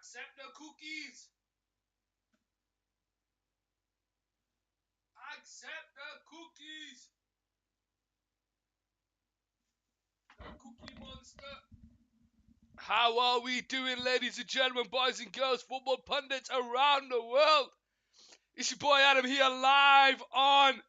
Accept the cookies. Accept the cookies. The cookie monster. How are we doing, ladies and gentlemen, boys and girls, football pundits around the world? It's your boy Adam here, live on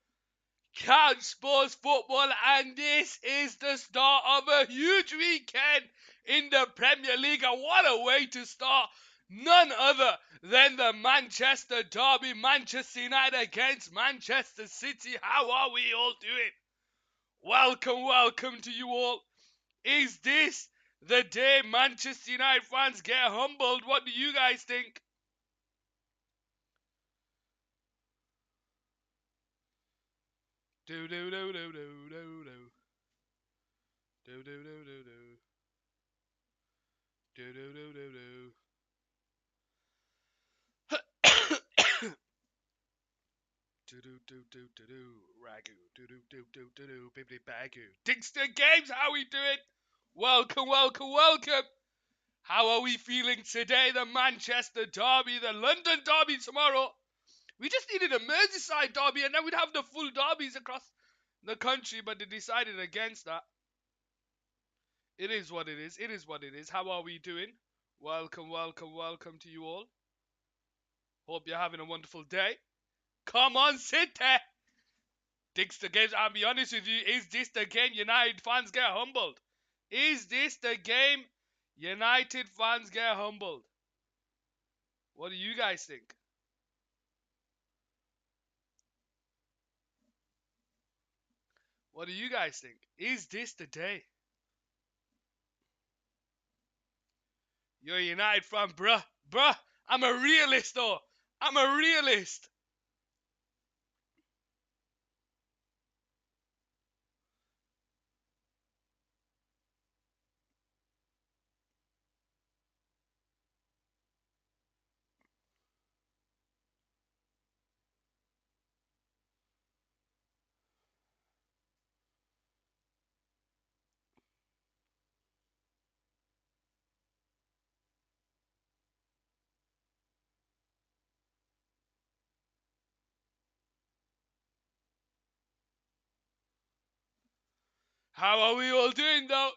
Couch Sports Football, and this is the start of a huge weekend in the Premier League. And what a way to start! None other than the Manchester derby, Manchester United against Manchester City. How are we all doing? Welcome to you all. Is this the day Manchester United fans get humbled? What do you guys think? Do do do do do do do. Do do do do do. Do do do do do. Do do do do do do. Ragu. Do do do do do do. Bibbidi bagu. Dixter Games, how we doing? Welcome. How are we feeling today? The Manchester derby, the London derby tomorrow. We just needed a Merseyside derby and then we'd have the full derbies across the country, but they decided against that. It is what it is. It is what it is. How are we doing? Welcome to you all. Hope you're having a wonderful day. Come on, City! Dixter Games, I'll be honest with you, is this the game United fans get humbled? Is this the game United fans get humbled? What do you guys think? What do you guys think? Is this the day? You're a United fan, bruh. I'm a realist though. I'm a realist. How are we all doing though?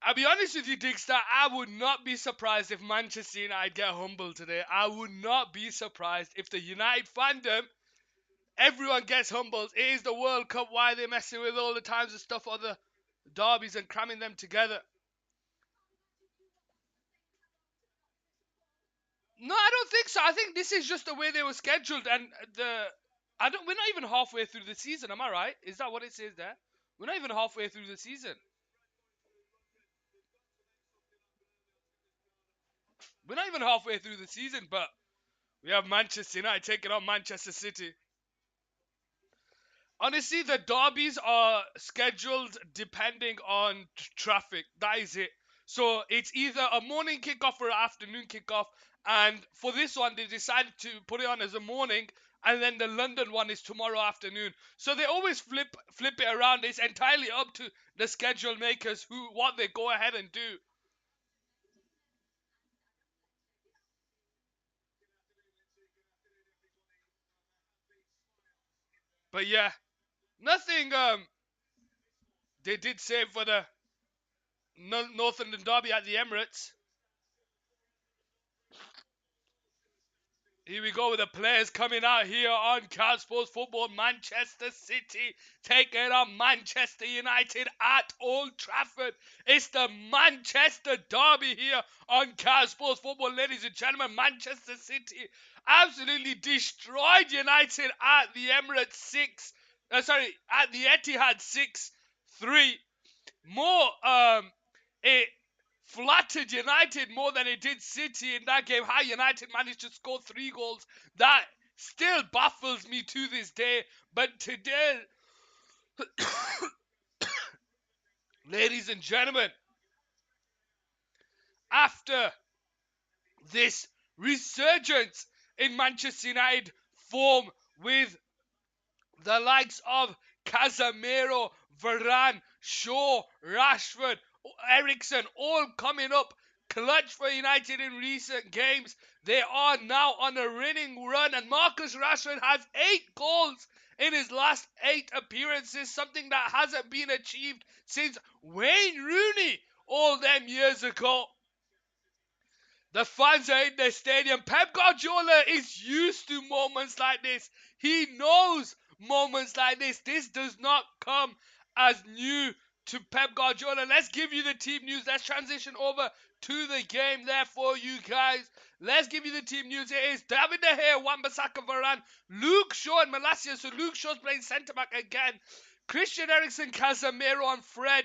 I'll be honest with you, Dixter, I would not be surprised if Manchester United get humbled today. I would not be surprised if the United fandom, everyone gets humbled. It is the World Cup, why they're messing with all the times and stuff, other derbies and cramming them together. No, I don't think so. I think this is just the way they were scheduled, and we're not even halfway through the season, am I right? Is that what it says there? We're not even halfway through the season. We're not even halfway through the season, but we have Manchester United taking on Manchester City. Honestly, the derbies are scheduled depending on traffic. That is it. So it's either a morning kickoff or an afternoon kickoff. And for this one, they decided to put it on as a morning, and then the London one is tomorrow afternoon. So they always flip it around. It's entirely up to the schedule makers what they go ahead and do. But yeah, nothing. They did say for the North London derby at the Emirates. Here we go with the players coming out here on Cal Sports Football. Manchester City taking on Manchester United at Old Trafford. It's the Manchester derby here on Cal Sports Football, ladies and gentlemen. Manchester City absolutely destroyed United at the Emirates at the Etihad 6-3. More it flattered United more than it did City in that game. How United managed to score 3 goals, that still baffles me to this day. But today, ladies and gentlemen, after this resurgence in Manchester United form with the likes of Casemiro, Varane, Shaw, Rashford, Ericsson, all coming up, clutch for United in recent games. They are now on a winning run, and Marcus Rashford has 8 goals in his last 8 appearances, something that hasn't been achieved since Wayne Rooney all them years ago. The fans are in the stadium. Pep Guardiola is used to moments like this. He knows moments like this. This does not come as new to Pep Guardiola. Let's give you the team news. Let's transition over to the game there for you guys. Let's give you the team news. It is David De Gea, Wan-Bissaka, Varane, Luke Shaw and Malacia. So Luke Shaw's playing centre-back again. Christian Eriksen, Casemiro and Fred.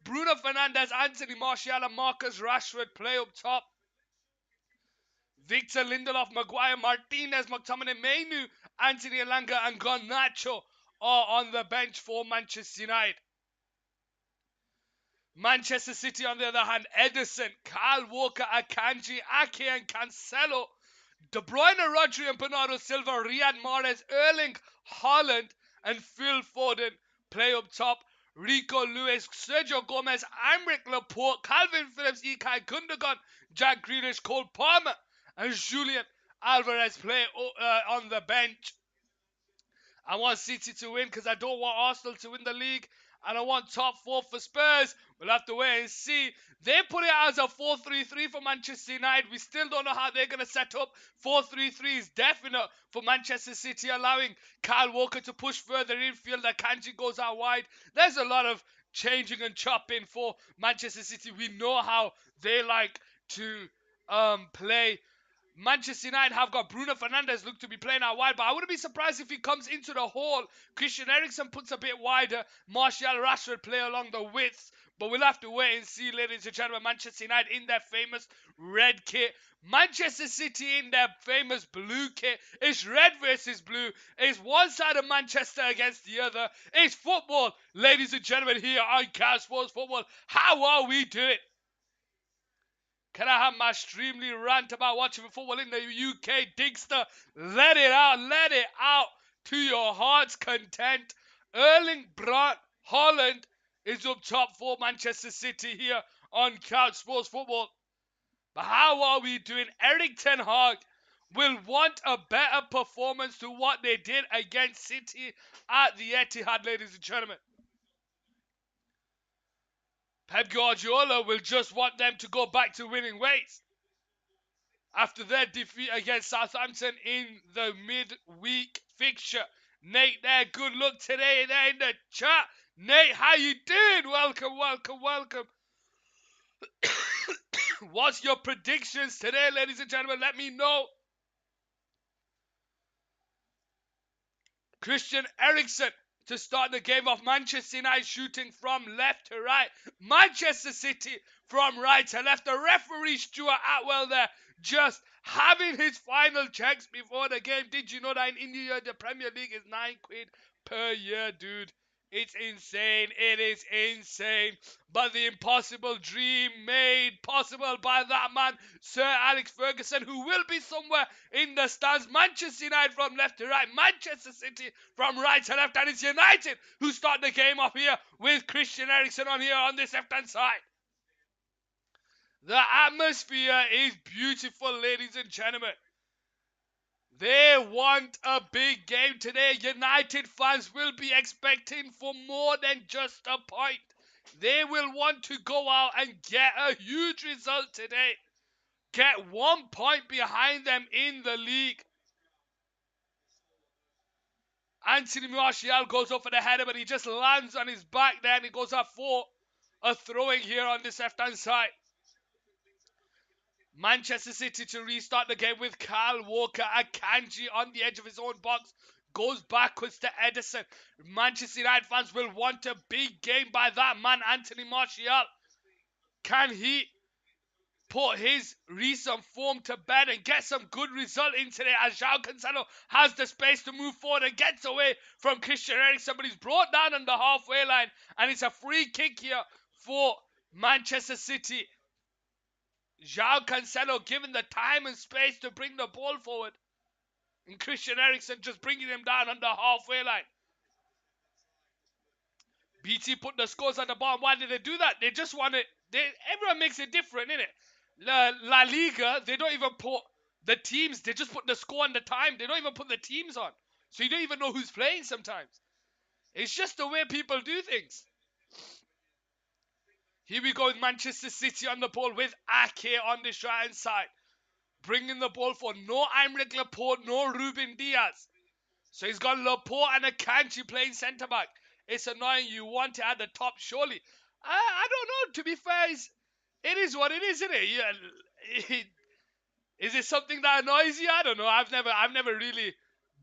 Bruno Fernandes, Anthony Martial and Marcus Rashford play up top. Victor Lindelof, Maguire, Martinez, McTominay, Mainu, Anthony Elanga and Garnacho are on the bench for Manchester United. Manchester City, on the other hand, Ederson, Kyle Walker, Akanji, Ake and Cancelo, De Bruyne, Rodri and Bernardo Silva, Riyad Mahrez, Erling Haaland and Phil Foden play up top. Rico Lewis, Sergio Gomez, Aymeric Laporte, Calvin Phillips, Ilkay Gundogan, Jack Grealish, Cole Palmer and Julian Alvarez play on the bench. I want City to win because I don't want Arsenal to win the league. And I want top 4 for Spurs. We'll have to wait and see. They put it as a 4-3-3 for Manchester United. We still don't know how they're going to set up. 4-3-3 is definite for Manchester City, allowing Kyle Walker to push further infield. Akanji goes out wide. There's a lot of changing and chopping for Manchester City. We know how they like to play. Manchester United have got Bruno Fernandes look to be playing out wide, but I wouldn't be surprised if he comes into the hole. Christian Eriksen puts a bit wider. Martial, Rashford play along the widths. But we'll have to wait and see, ladies and gentlemen. Manchester United in their famous red kit. Manchester City in their famous blue kit. It's red versus blue. It's one side of Manchester against the other. It's football, ladies and gentlemen, here on Cal Sports Football. How are we doing? Can I have my extremely rant about watching football in the UK, Digster? Let it out to your heart's content. Erling Braut Haaland is up top for Manchester City here on Couch Sports Football. But how are we doing? Erik ten Hag will want a better performance to what they did against City at the Etihad, ladies and gentlemen. Pep Guardiola will just want them to go back to winning ways after their defeat against Southampton in the midweek fixture. Nate there, good luck today there in the chat. Nate, how you doing? Welcome. What's your predictions today, ladies and gentlemen? Let me know. Christian Eriksen to start the game off. Manchester United shooting from left to right. Manchester City from right to left. The referee, Stuart Atwell, there just having his final checks before the game. Did you know that in India the Premier League is £9 per year, dude? It's insane. It is insane. But the impossible dream made possible by that man, Sir Alex Ferguson, who will be somewhere in the stands. Manchester United from left to right. Manchester City from right to left. And it's United who start the game off here with Christian Eriksen on here on this left-hand side. The atmosphere is beautiful, ladies and gentlemen. They want a big game today. United fans will be expecting for more than just a point. They will want to go out and get a huge result today. Get 1 point behind them in the league. Anthony Martial goes up for the header, but he just lands on his back there and it goes up for a throwing here on this left-hand side. Manchester City to restart the game with Kyle Walker. Akanji on the edge of his own box. Goes backwards to Ederson. Manchester United fans will want a big game by that man, Anthony Martial. Can he put his recent form to bed and get some good result in today, as João Cancelo has the space to move forward and gets away from Christian Eriksen, but he's brought down on the halfway line, and it's a free kick here for Manchester City. João Cancelo given the time and space to bring the ball forward, and Christian Eriksen just bringing him down on the halfway line. BT put the scores at the bottom. Why did they do that? They just want it. Everyone makes it different, innit? La Liga, they don't even put the teams. They just put the score and the time. They don't even put the teams on. So you don't even know who's playing sometimes. It's just the way people do things. Here we go with Manchester City on the ball with Ake on the right side. Bringing the ball for no Aymeric Laporte, no Ruben Diaz. So he's got Laporte and Akanji playing centre back. It's annoying. You want it at the top, surely. I don't know. To be fair, it is what it is, isn't it? Yeah, is it something that annoys you? I don't know. I've never really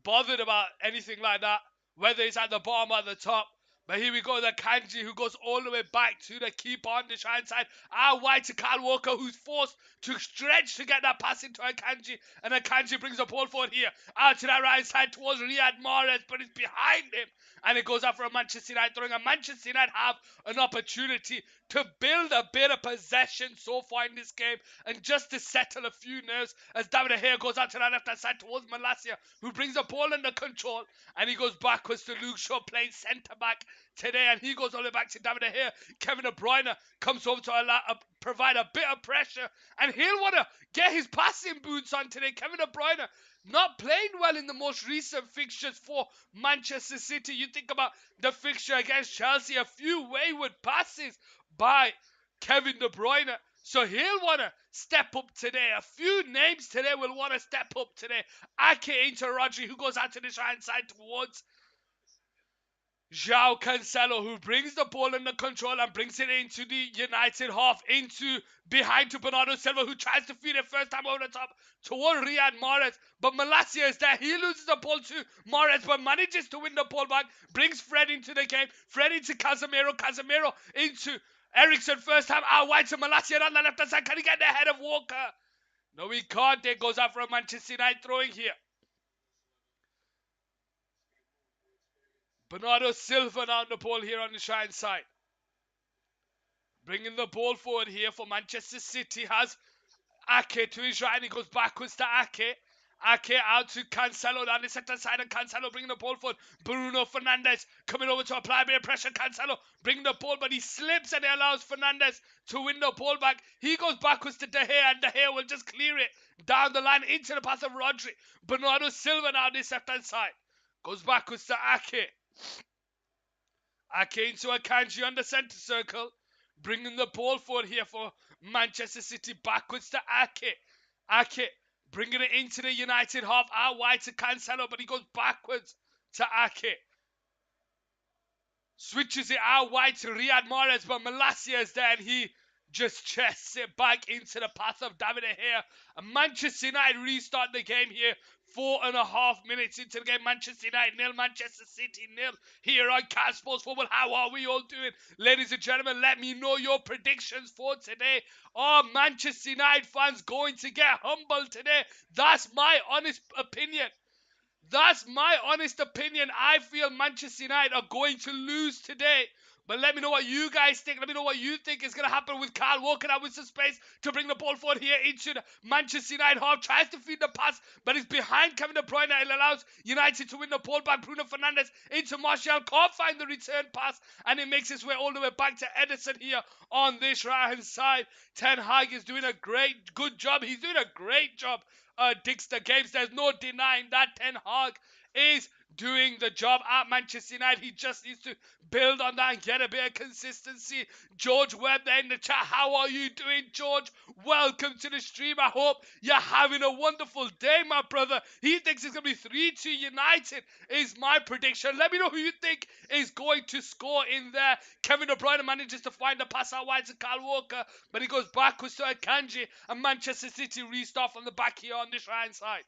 bothered about anything like that, whether it's at the bottom or the top. But here we go, the Kanji who goes all the way back to the keeper on the shine side. Out wide to Kyle Walker, who's forced to stretch to get that pass into Akanji. And Akanji brings the ball forward here. Out to that right side towards Riyad Mahrez, but it's behind him. And it goes out for a Manchester United throwing. And Manchester United have an opportunity to build a bit of possession so far in this game and just to settle a few nerves as David Gea goes out to the left hand side towards Malacia, who brings the ball under control, and he goes backwards to Luke Shaw playing centre back today, and he goes all the way back to David Gea. Kevin De Bruyne comes over to provide a bit of pressure, and he'll want to get his passing boots on today. Kevin De Bruyne not playing well in the most recent fixtures for Manchester City. You think about the fixture against Chelsea, a few wayward passes by Kevin De Bruyne. So he'll want to step up today. A few names today will want to step up today. Ake into Rodri, who goes out to the right side towards João Cancelo, who brings the ball under control and brings it into the United half, into behind to Bernardo Silva, who tries to feed it first time over the top toward Riyad Mahrez. But Malacia is there. He loses the ball to Mahrez, but manages to win the ball back. Brings Fred into the game. Fred into Casemiro. Casemiro into Ericsson first time out wide to Malacia on the left hand side. Can he get the head of Walker? No, he can't. It goes out for a Manchester United throwing here. Bernardo Silva now on the ball here on the right side. Bringing the ball forward here for Manchester City has Ake to his right and he goes backwards to Ake. Ake out to Cancelo down the second side and Cancelo bringing the ball forward. Bruno Fernandes coming over to apply a bit of pressure. Cancelo bringing the ball, but he slips and it allows Fernandes to win the ball back. He goes backwards to De Gea and De Gea will just clear it down the line into the path of Rodri. Bernardo Silva now on this left hand side. Goes backwards to Ake. Ake into Akanji on the centre circle. Bringing the ball forward here for Manchester City backwards to Ake. Ake bringing it into the United half out wide to Cancelo, but he goes backwards to Ake. Switches it out wide to Riyad Mahrez, but Malacia is there and he just chests it back into the path of David De Gea. And Manchester United restart the game here. 4.5 minutes into the game. Manchester United 0, Manchester City 0. Here on Cat Sports Football. How are we all doing? Ladies and gentlemen, let me know your predictions for today. Are Manchester United fans going to get humbled today? That's my honest opinion. That's my honest opinion. I feel Manchester United are going to lose today. But let me know what you guys think. Let me know what you think is going to happen with Kyle Walker now with some space to bring the ball forward here into the Manchester United half. Tries to feed the pass, but he's behind Kevin De Bruyne. It allows United to win the ball back. Bruno Fernandes into Martial. Can't find the return pass, and it makes its way all the way back to Edison here on this right-hand side. Ten Hag is doing a good job. He's doing a great job. Dixter Games, there's no denying that. Ten Hag is doing the job at Manchester United. He just needs to build on that and get a bit of consistency. George Webb there in the chat. How are you doing, George? Welcome to the stream. I hope you're having a wonderful day, my brother. He thinks it's going to be 3-2 United is my prediction. Let me know who you think is going to score in there. Kevin De Bruyne manages to find the pass out wide to Kyle Walker, but he goes backwards to Akanji, and Manchester City restart from the back here on this right side.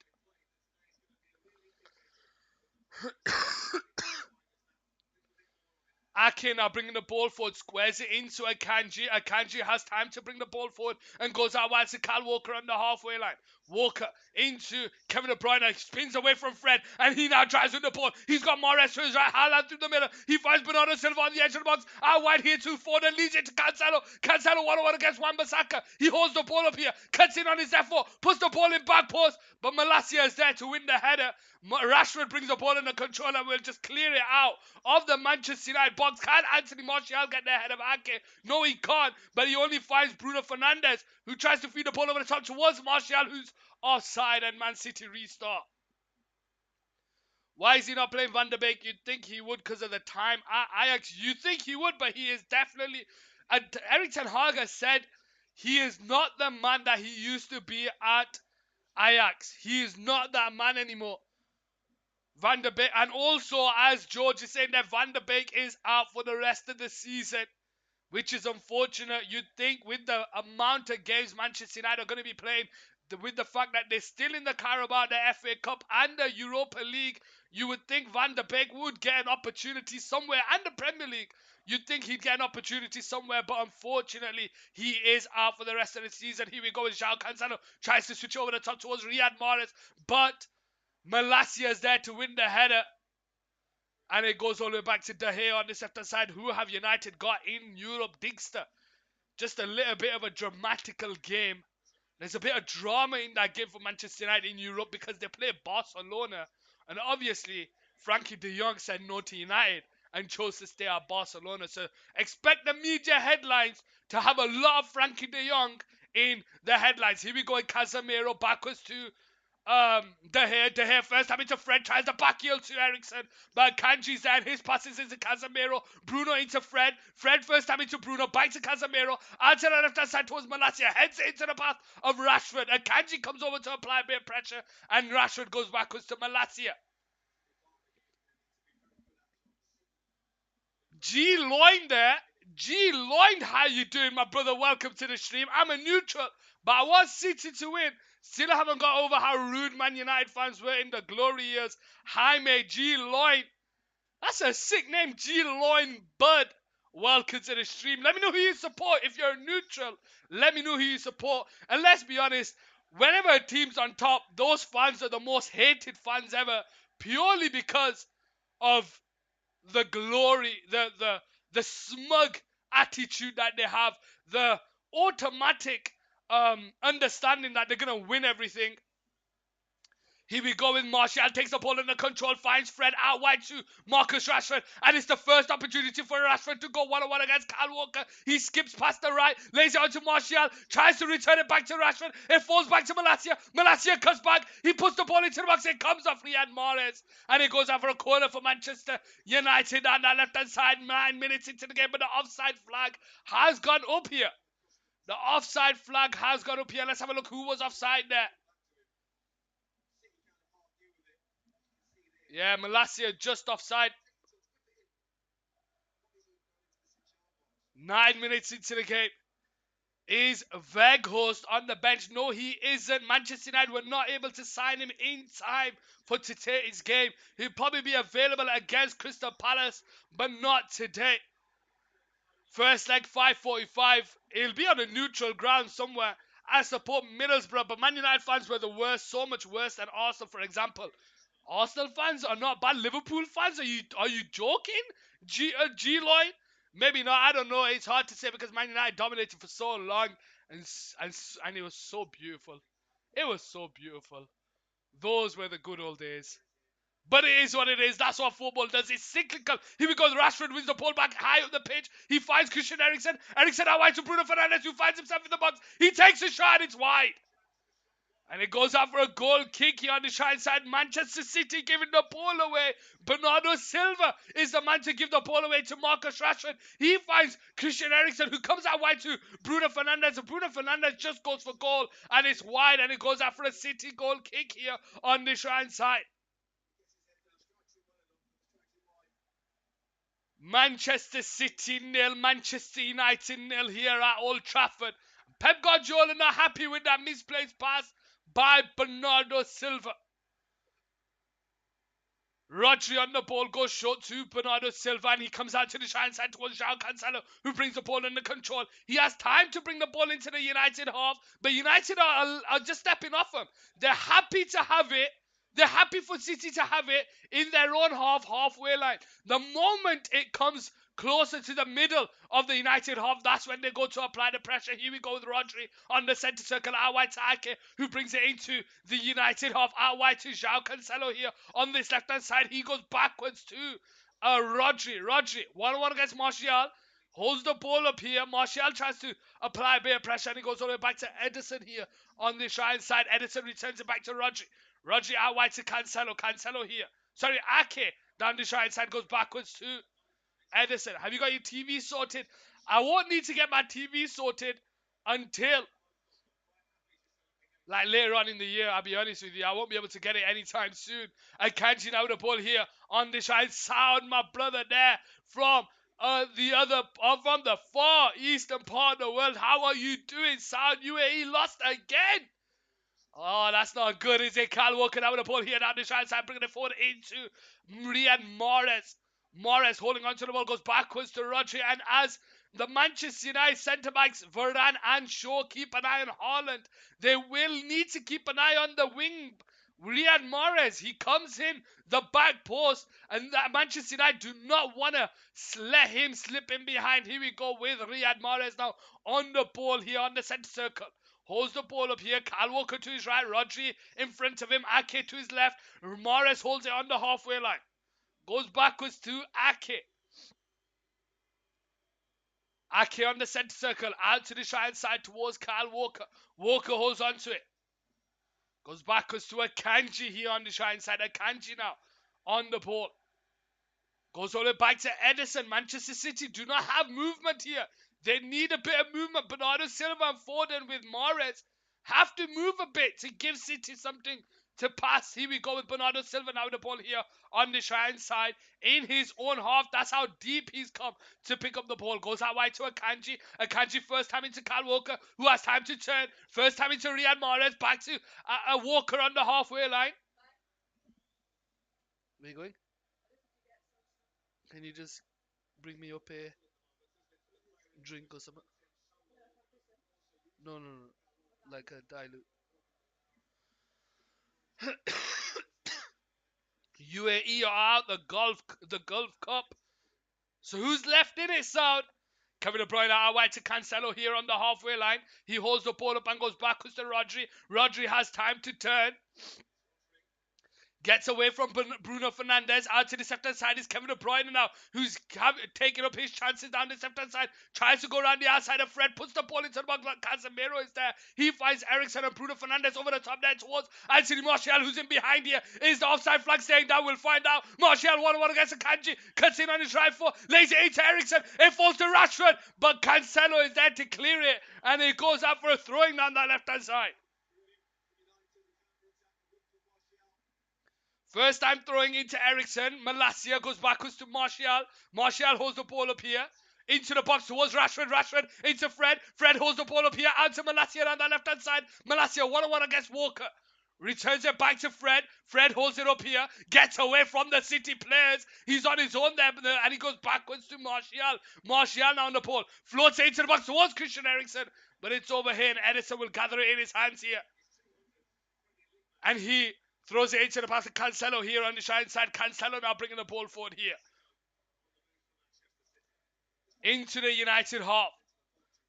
Ake now bringing the ball forward, squares it into Akanji. Akanji has time to bring the ball forward and goes out wide to Kyle Walker on the halfway line. Walker into Kevin De Bruyne, spins away from Fred, and he now drives with the ball. He's got Mahrez to his right, Haaland through the middle. He finds Bernardo Silva on the edge of the box. Out wide here to Ford and leads it to Cancelo. Cancelo 1-on-1 against Wan-Bissaka. He holds the ball up here, cuts in on his left foot, puts the ball in back post, but Malacia is there to win the header. Rashford brings the ball under control and will just clear it out of the Manchester United box. box. Can Anthony Martial get the head of Ake? No, he can't. But he only finds Bruno Fernandes, who tries to feed the ball over the top towards Martial, who's offside, and Man City restart. Why is he not playing Van der Beek? You'd think he would because of the time at Ajax. You think he would, but he is definitely... And Erik ten Hag has said he is not the man that he used to be at Ajax. He is not that man anymore. Van der Beek, and also as George is saying that Van der Beek is out for the rest of the season, which is unfortunate. You'd think with the amount of games Manchester United are going to be playing, with the fact that they're still in the Carabao, the FA Cup and the Europa League, you would think Van der Beek would get an opportunity somewhere, and the Premier League. You'd think he'd get an opportunity somewhere, but unfortunately, he is out for the rest of the season. Here we go with João Cancelo. Tries to switch over the top towards Riyad Mahrez, but Malacia is there to win the header. And it goes all the way back to De Gea on this left-hand side. Who have United got in Europe? Digster. Just a little bit of a dramatical game. There's a bit of drama in that game for Manchester United in Europe because they play Barcelona. And obviously, Frankie de Jong said no to United and chose to stay at Barcelona. So expect the media headlines to have a lot of Frankie de Jong in the headlines. Here we go, Casemiro backwards to De Gea first time into Fred, tries the back heel to Eriksen, but Kanji's there, and his passes into Casemiro. Bruno into Fred first time into Bruno, back to Casemiro, out to the left hand side towards Malacia, heads into the path of Rashford, and Kanji comes over to apply a bit of pressure, and Rashford goes backwards to Malacia. G Loin there. G Loin, how you doing, my brother? Welcome to the stream. I'm a neutral, but I want City to win. Still haven't got over how rude Man United fans were in the glory years. Jaime G Loin. That's a sick name, G Loin Bud. Welcome to the stream. Let me know who you support. If you're neutral, let me know who you support. And let's be honest, whenever a team's on top, those fans are the most hated fans ever, purely because of the glory, the smug attitude that they have, the automatic understanding that they're gonna win everything. Here we go with Martial, takes the ball under control, finds Fred out wide to Marcus Rashford, and it's the first opportunity for Rashford to go one-on-one against Kyle Walker. He skips past the right, lays it onto Martial, tries to return it back to Rashford, it falls back to Malacia, Malacia cuts back, he puts the ball into the box, it comes off Riyad Mahrez, and it goes out for a corner for Manchester United on that left-hand side, 9 minutes into the game, but the offside flag has gone up here. The offside flag has gone up here. Let's have a look who was offside there. Yeah, Malacia just offside. 9 minutes into the game. Is Weghorst on the bench? No, he isn't. Manchester United were not able to sign him in time for today's game. He'll probably be available against Crystal Palace, but not today. First leg, 5:45. He'll be on a neutral ground somewhere. I support Middlesbrough, but Man United fans were the worst, so much worse than Arsenal, for example. Arsenal fans are not bad. Liverpool fans, are you joking? G Lloyd? Maybe not. I don't know. It's hard to say because Man United dominated for so long, and it was so beautiful. It was so beautiful. Those were the good old days. But it is what it is. That's what football does. It's cyclical. Here we go. Rashford wins the ball back high up the pitch. He finds Christian Eriksen. Eriksen out wide to Bruno Fernandes, who finds himself in the box. He takes a shot. It's wide. And it goes out for a goal kick here on the right side. Manchester City giving the ball away. Bernardo Silva is the man to give the ball away to Marcus Rashford. He finds Christian Eriksen, who comes out wide to Bruno Fernandes. And Bruno Fernandes just goes for goal. And it's wide. And it goes out for a City goal kick here on the right side. Manchester City 0, Manchester United 0 here at Old Trafford. Pep Guardiola not happy with that misplaced pass by Bernardo Silva. Rodri on the ball goes short to Bernardo Silva, and he comes out to the right side towards João Cancelo, who brings the ball under control. He has time to bring the ball into the United half, but United are just stepping off him. They're happy to have it. They're happy for City to have it in their own halfway line. The moment it comes closer to the middle of the United half, that's when they go to apply the pressure. Here we go with Rodri on the centre circle, out wide to Ake, who brings it into the United half, out wide to João Cancelo here on this left-hand side. He goes backwards too. Rodri, 1-1 against Martial. Holds the ball up here. Martial tries to apply a bit of pressure and he goes all the way back to Edison here on the right side. Edison returns it back to Rodri. Rodri out wide to Cancelo. Cancelo here. Sorry, Ake down the right side goes backwards to Edison. Have you got your TV sorted? I won't need to get my TV sorted until like later on in the year. I'll be honest with you, I won't be able to get it anytime soon. I can't you now the ball here on the side. Sound, my brother there from from the far eastern part of the world. How are you doing, Sound? UAE lost again. Oh, that's not good, is it? Kyle Walker out with the ball here down the right side, bringing it forward into Riyad Mahrez. Mahrez holding onto the ball, goes backwards to Rodri, and as the Manchester United centre-backs, Varane and Shaw, keep an eye on Haaland, they will need to keep an eye on the wing, Riyad Mahrez. He comes in the back post, and Manchester United do not want to let him slip in behind. Here we go with Riyad Mahrez now on the ball here on the centre circle. Holds the ball up here. Kyle Walker to his right. Rodri in front of him. Ake to his left. Mahrez holds it on the halfway line. Goes backwards to Ake. Ake on the centre circle. Out to the right side towards Kyle Walker. Walker holds on to it. Goes backwards to Akanji here on the right side. Akanji now on the ball. Goes all the way back to Edison. Manchester City do not have movement here. They need a bit of movement. Bernardo Silva and Foden with Mahrez have to move a bit to give City something to pass. Here we go with Bernardo Silva now with the ball here on the right side in his own half. That's how deep he's come to pick up the ball. Goes out wide to Akanji. Akanji first time into Kyle Walker, who has time to turn. First time into Riyad Mahrez. Back to Walker on the halfway line. Where are you going? Can you just bring me up a drink or something? No, like a dilute. UAE are out the Gulf Cup. So who's left in it, Sound? Kevin De Bruyne out wide to Cancelo here on the halfway line. He holds the ball up and goes backwards to Rodri. Rodri has time to turn. Gets away from Bruno Fernandes. Out to the left-hand side is Kevin De Bruyne now, who's taking up his chances down the left-hand side. Tries to go around the outside of Fred. Puts the ball into the box. Casemiro is there. He finds Eriksen and Bruno Fernandes over the top there towards Anthony Martial, who's in behind here. Is the offside flag staying down? We'll find out. Martial 1-1 against Akanji. Cuts in on his right foot. Lays it into Eriksen. It falls to Rashford. But Cancelo is there to clear it. And it goes out for a throwing down that left-hand side. First time throwing into Eriksen. Malacia goes backwards to Martial. Martial holds the ball up here. Into the box towards Rashford. Rashford into Fred. Fred holds the ball up here. Out to Malacia on the left-hand side. Malacia 1-1 against Walker. Returns it back to Fred. Fred holds it up here. Gets away from the City players. He's on his own there. And he goes backwards to Martial. Martial now on the ball. Floats it into the box towards Christian Eriksen. But it's over here and Edison will gather it in his hands here. And he throws it into the pass to Cancelo here on the right side. Cancelo now bringing the ball forward here. Into the United half.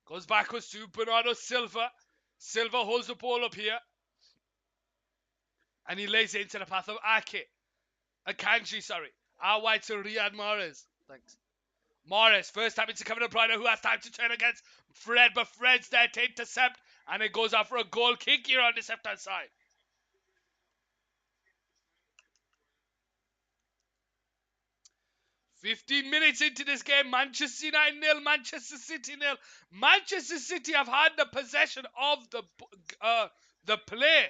Goes backwards to Bernardo Silva. Silva holds the ball up here. And he lays it into the path of Ake. Akanji, sorry. Out wide to Riyad Mahrez. Thanks. Mahrez, first time into Kevin De Bruyne, who has time to turn against Fred. But Fred's there to intercept. And it goes out for a goal kick here on the left-hand side. 15 minutes into this game, Manchester United 0, Manchester City 0. Manchester City have had the possession of the play,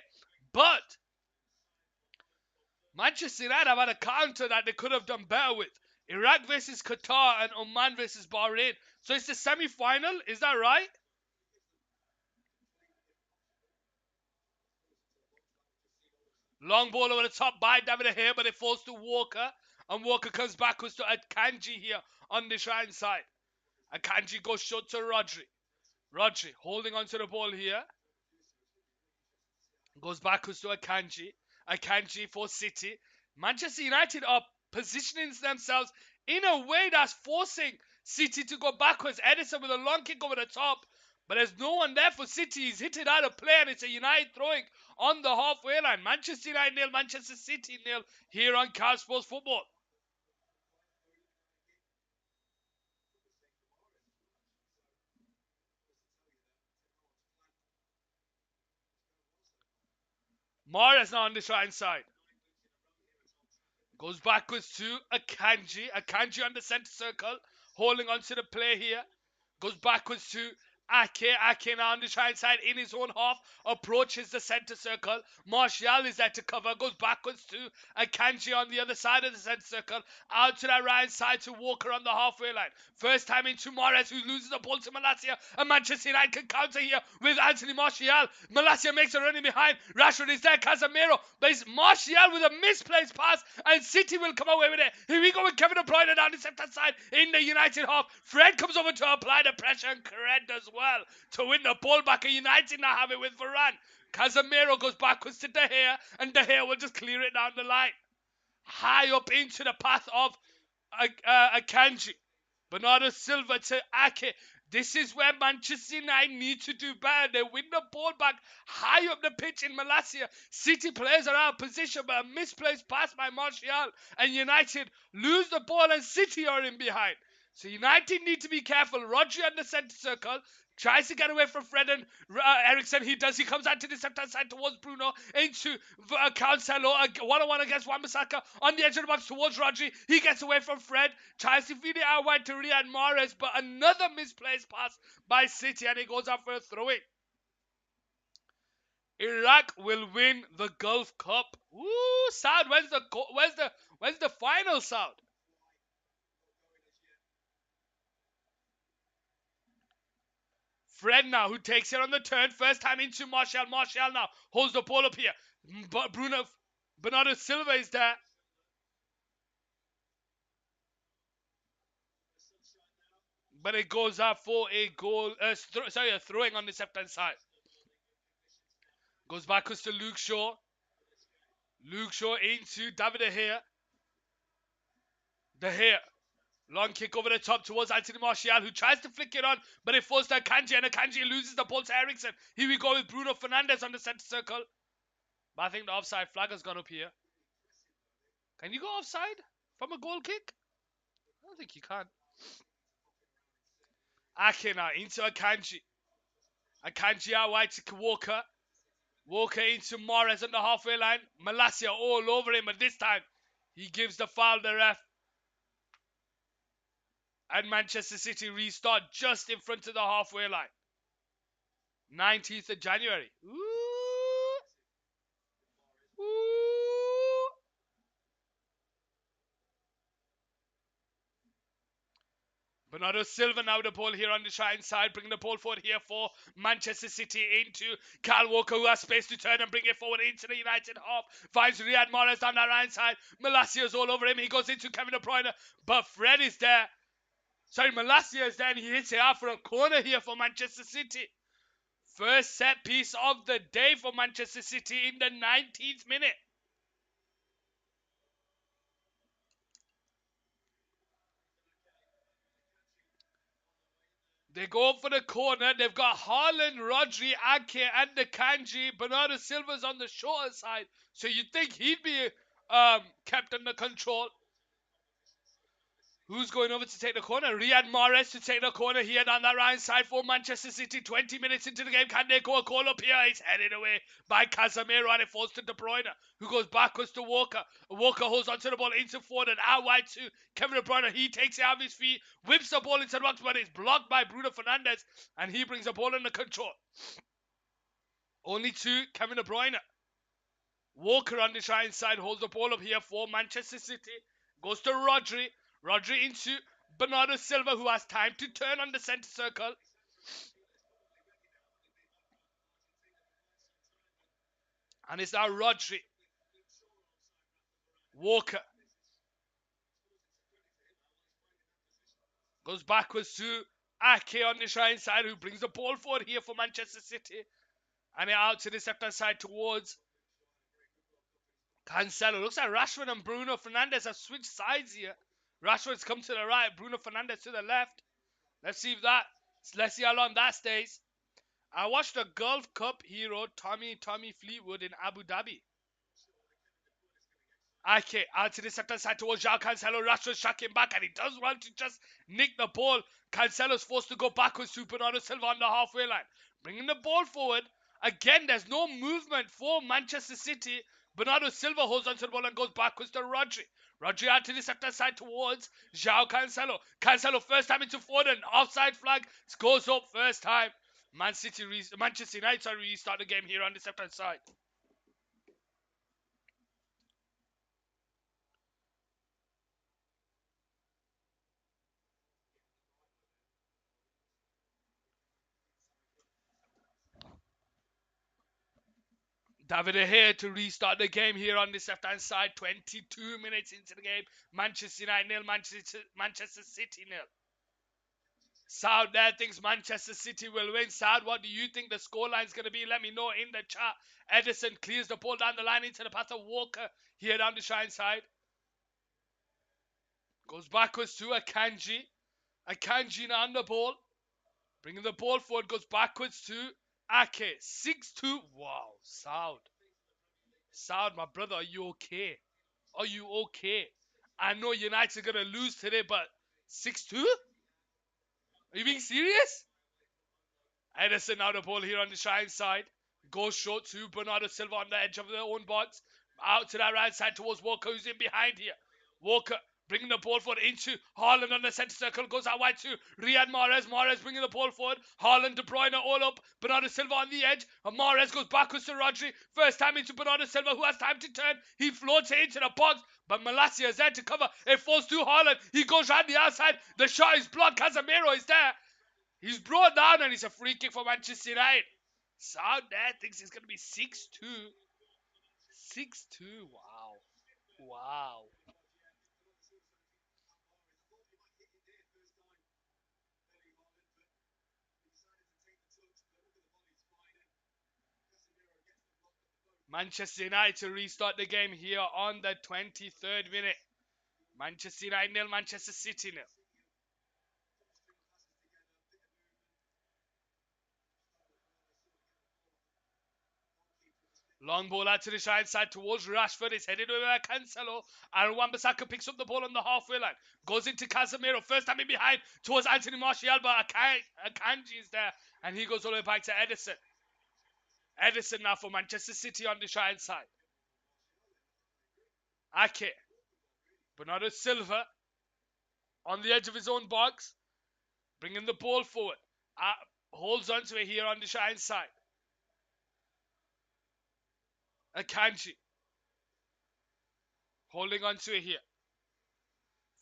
but Manchester United have had a counter that they could have done better with. Iraq versus Qatar and Oman versus Bahrain. So it's the semi-final, is that right? Long ball over the top by David here, but it falls to Walker. And Walker comes backwards to Akanji here on the right side. Akanji goes short to Rodri. Rodri holding onto the ball here. Goes backwards to Akanji. Akanji for City. Manchester United are positioning themselves in a way that's forcing City to go backwards. Edison with a long kick over the top. But there's no one there for City. He's hit it out of play and it's a United throwing on the halfway line. Manchester United 0, Manchester City 0 here on Cal Sports Football. Mares now on the right side. Goes backwards to Akanji. Akanji on the center circle. Holding on to the play here. Goes backwards to Ake. Ake now on the right side in his own half. Approaches the center circle. Martial is there to cover. Goes backwards to Akanji on the other side of the center circle. Out to that right side to Walker on the halfway line. First time into Mares, who loses the ball to Malacia. And Manchester United can counter here with Anthony Martial. Malacia makes a running behind. Rashford is there. Casemiro. But it's Martial with a misplaced pass. And City will come away with it. Here we go with Kevin De Bruyne down the center side in the United half. Fred comes over to apply the pressure and Fred does well to win the ball back. And United now have it with Varane. Casemiro goes backwards to De Gea. And De Gea will just clear it down the line. High up into the path of Akanji. Bernardo Silva to Ake. This is where Manchester United need to do better. They win the ball back high up the pitch in Malacia. City players are out of position, but a misplaced pass by Martial. And United lose the ball and City are in behind. So United need to be careful. Rodri on the centre circle. Tries to get away from Fred and Ericsson. He does. He comes out to the center side towards Bruno. Into Cancelo. One-on-one against Wan-Bissaka. On the edge of the box towards Rodri. He gets away from Fred. Tries to feed it out wide to Riyad Mahrez. But another misplaced pass by City. And he goes out for a throw-in. Iraq will win the Gulf Cup. Ooh, Saud. Where's the final, Saud? Fred now, who takes it on the turn. First time into Martial. Martial now holds the ball up here. But Bernardo Silva is there. But it goes out for a goal. A throwing on the left-hand side. Goes backwards to Luke Shaw. Luke Shaw into David De Gea. De Gea. Long kick over the top towards Anthony Martial, who tries to flick it on, but it falls to Akanji, and Akanji loses the ball to Ericsson. Here we go with Bruno Fernandes on the centre circle. But I think the offside flag has gone up here. Can you go offside from a goal kick? I don't think you can. Ake now into Akanji. Akanji out wide to Walker. Walker into Mahrez on the halfway line. Malacia all over him, but this time he gives the foul the ref. And Manchester City restart just in front of the halfway line. 19th of January. Ooh. Ooh. Bernardo Silva now with the ball here on the right side, bringing the ball forward here for Manchester City into Kyle Walker, who has space to turn and bring it forward into the United half. Finds Riyad Mahrez down the right side. Malacia's all over him. He goes into Kevin De Bruyne, but Fred is there. Sorry, Malacia is there and he hits it out for a corner here for Manchester City. First set piece of the day for Manchester City in the 19th minute. They go for the corner. They've got Haaland, Rodri, Ake, and Akanji. Bernardo Silva's on the shorter side, so you'd think he'd be kept under control. Who's going over to take the corner? Riyad Mahrez to take the corner here down that right side for Manchester City. 20 minutes into the game. Can they go a call up here? It's headed away by Casemiro and it falls to De Bruyne, who goes backwards to Walker. Walker holds onto the ball into forward and out wide to Kevin De Bruyne. He takes it out of his feet, whips the ball into the box, but it's blocked by Bruno Fernandes and he brings the ball under control. Only to Kevin De Bruyne. Walker on the right side holds the ball up here for Manchester City. Goes to Rodri. Rodri into Bernardo Silva, who has time to turn on the centre circle. And it's now Rodri. Walker. Goes backwards to Ake on the right side, who brings the ball forward here for Manchester City. And it out to the left-hand side towards Cancelo. Looks like Rashford and Bruno Fernandes have switched sides here. Rashford's come to the right, Bruno Fernandes to the left. Let's see how long that stays. I watched the Gulf Cup hero Tommy Fleetwood in Abu Dhabi. Okay, out to the second side towards João Cancelo. Rashford shocking back and he does want to just nick the ball. Cancelo's forced to go backwards to Bernardo Silva on the halfway line. Bringing the ball forward. Again, there's no movement for Manchester City. Bernardo Silva holds onto the ball and goes backwards to Rodri. Rodri out to the left side towards João Cancelo. Cancelo first time into Foden. Offside flag goes up first time. Manchester United restart the game here on the left-hand side. David De Gea to restart the game here on this left-hand side. 22 minutes into the game. Manchester United nil, Manchester City nil. Saud there thinks Manchester City will win. Saud, what do you think the scoreline is going to be? Let me know in the chat. Edison clears the ball down the line into the path of Walker here down the Shine side. Goes backwards to Akanji. Akanji now on the ball. Bringing the ball forward. Goes backwards to Ake. 6-2. Wow. Saud. Saud, my brother, are you okay? Are you okay? I know United are going to lose today, but 6-2? Are you being serious? Edison now the ball here on the Shine side. Goes short to Bernardo Silva on the edge of their own box. Out to that right side towards Walker, who's in behind here. Walker bringing the ball forward into Haaland on the centre circle. Goes out wide to Riyad Mahrez. Mahrez bringing the ball forward. Haaland, De Bruyne all up. Bernardo Silva on the edge. And Mahrez goes backwards to Rodri. First time into Bernardo Silva, who has time to turn. He floats it into the box. But Malacia is there to cover. It falls to Haaland. He goes round the outside. The shot is blocked. Casemiro is there. He's brought down and it's a free kick for Manchester United. Saud there thinks it's going to be 6-2. 6-2. Wow. Wow. Manchester United to restart the game here on the 23rd minute. Manchester United nil, Manchester City nil. Long ball out to the Shine side towards Rashford. It's headed over by Cancelo. And Wan-Bissaka picks up the ball on the halfway line. Goes into Casemiro. First time in behind towards Anthony Martial. But Akanji is there. And he goes all the way back to Edison. Edison now for Manchester City on the Shine side. Ake. Bernardo Silva on the edge of his own box. Bringing the ball forward. Holds on to it here on the Shine side. Akanji. Holding on to it here.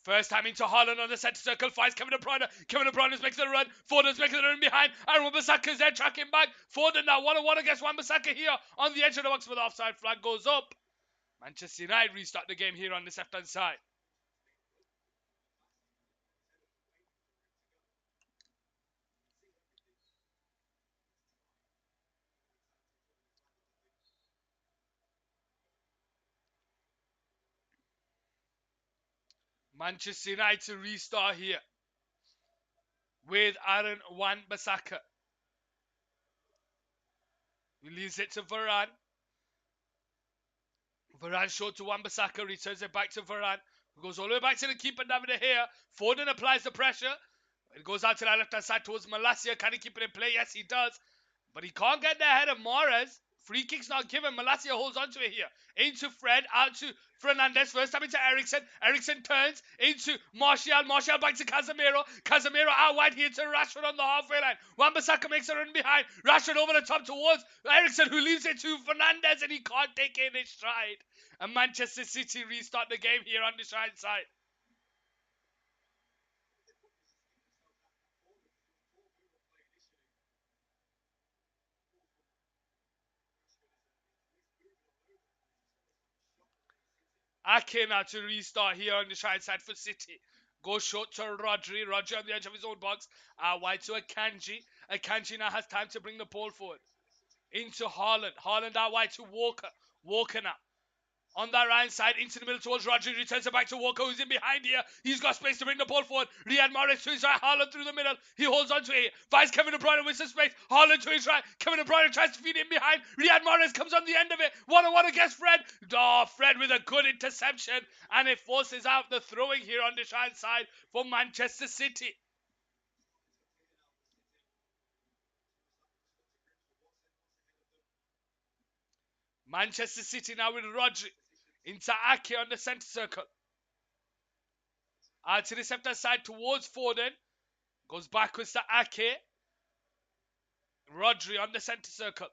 First time into Haaland on the centre circle. Finds Kevin De Bruyne. Kevin De Bruyne is making the run. Foden's making the run behind. And Wan-Bissaka is there tracking back. Foden now 1-on-1 against Wan-Bissaka here on the edge of the box, but the offside flag goes up. Manchester United restart the game here on the left-hand side. Manchester United to restart here with Aaron Wan-Bissaka. Release it to Varane. Varane short to Wan-Bissaka. Returns it back to Varane. Goes all the way back to the keeper, David De Gea. Foden applies the pressure. It goes out to the left-hand side towards Malacia. Can he keep it in play? Yes, he does. But he can't get there ahead of Mahrez. Free kick's not given. Malacia holds on to it here. Into Fred. Out to Fernandez. First time into Eriksen. Eriksen turns into Martial. Martial back to Casemiro. Casemiro out wide here to Rashford on the halfway line. Wan-Bissaka makes a run behind. Rashford over the top towards Eriksen, who leaves it to Fernandez, and he can't take it in his stride. And Manchester City restart the game here on the Shine side. Ake now to restart here on the Shine side for City. Goes short to Rodri. Rodri on the edge of his own box. Wide to Akanji. Akanji now has time to bring the ball forward. Into Haaland. Haaland out wide to Walker. Walker now. On that right side, into the middle towards Rodri. Returns it back to Walker, who's in behind here. He's got space to bring the ball forward. Riyad Mahrez to his right. Haaland through the middle. He holds on to it. Finds Kevin De Bruyne with some space. Haaland to his right. Kevin De Bruyne tries to feed in behind. Riyad Mahrez comes on the end of it. 1-on-1 against Fred. Oh, Fred with a good interception. And it forces out the throwing here on the Shine side for Manchester City. Manchester City now with Rodri. Into Ake on the centre circle. Out to the left side towards Foden. Goes backwards to Ake. Rodri on the centre circle.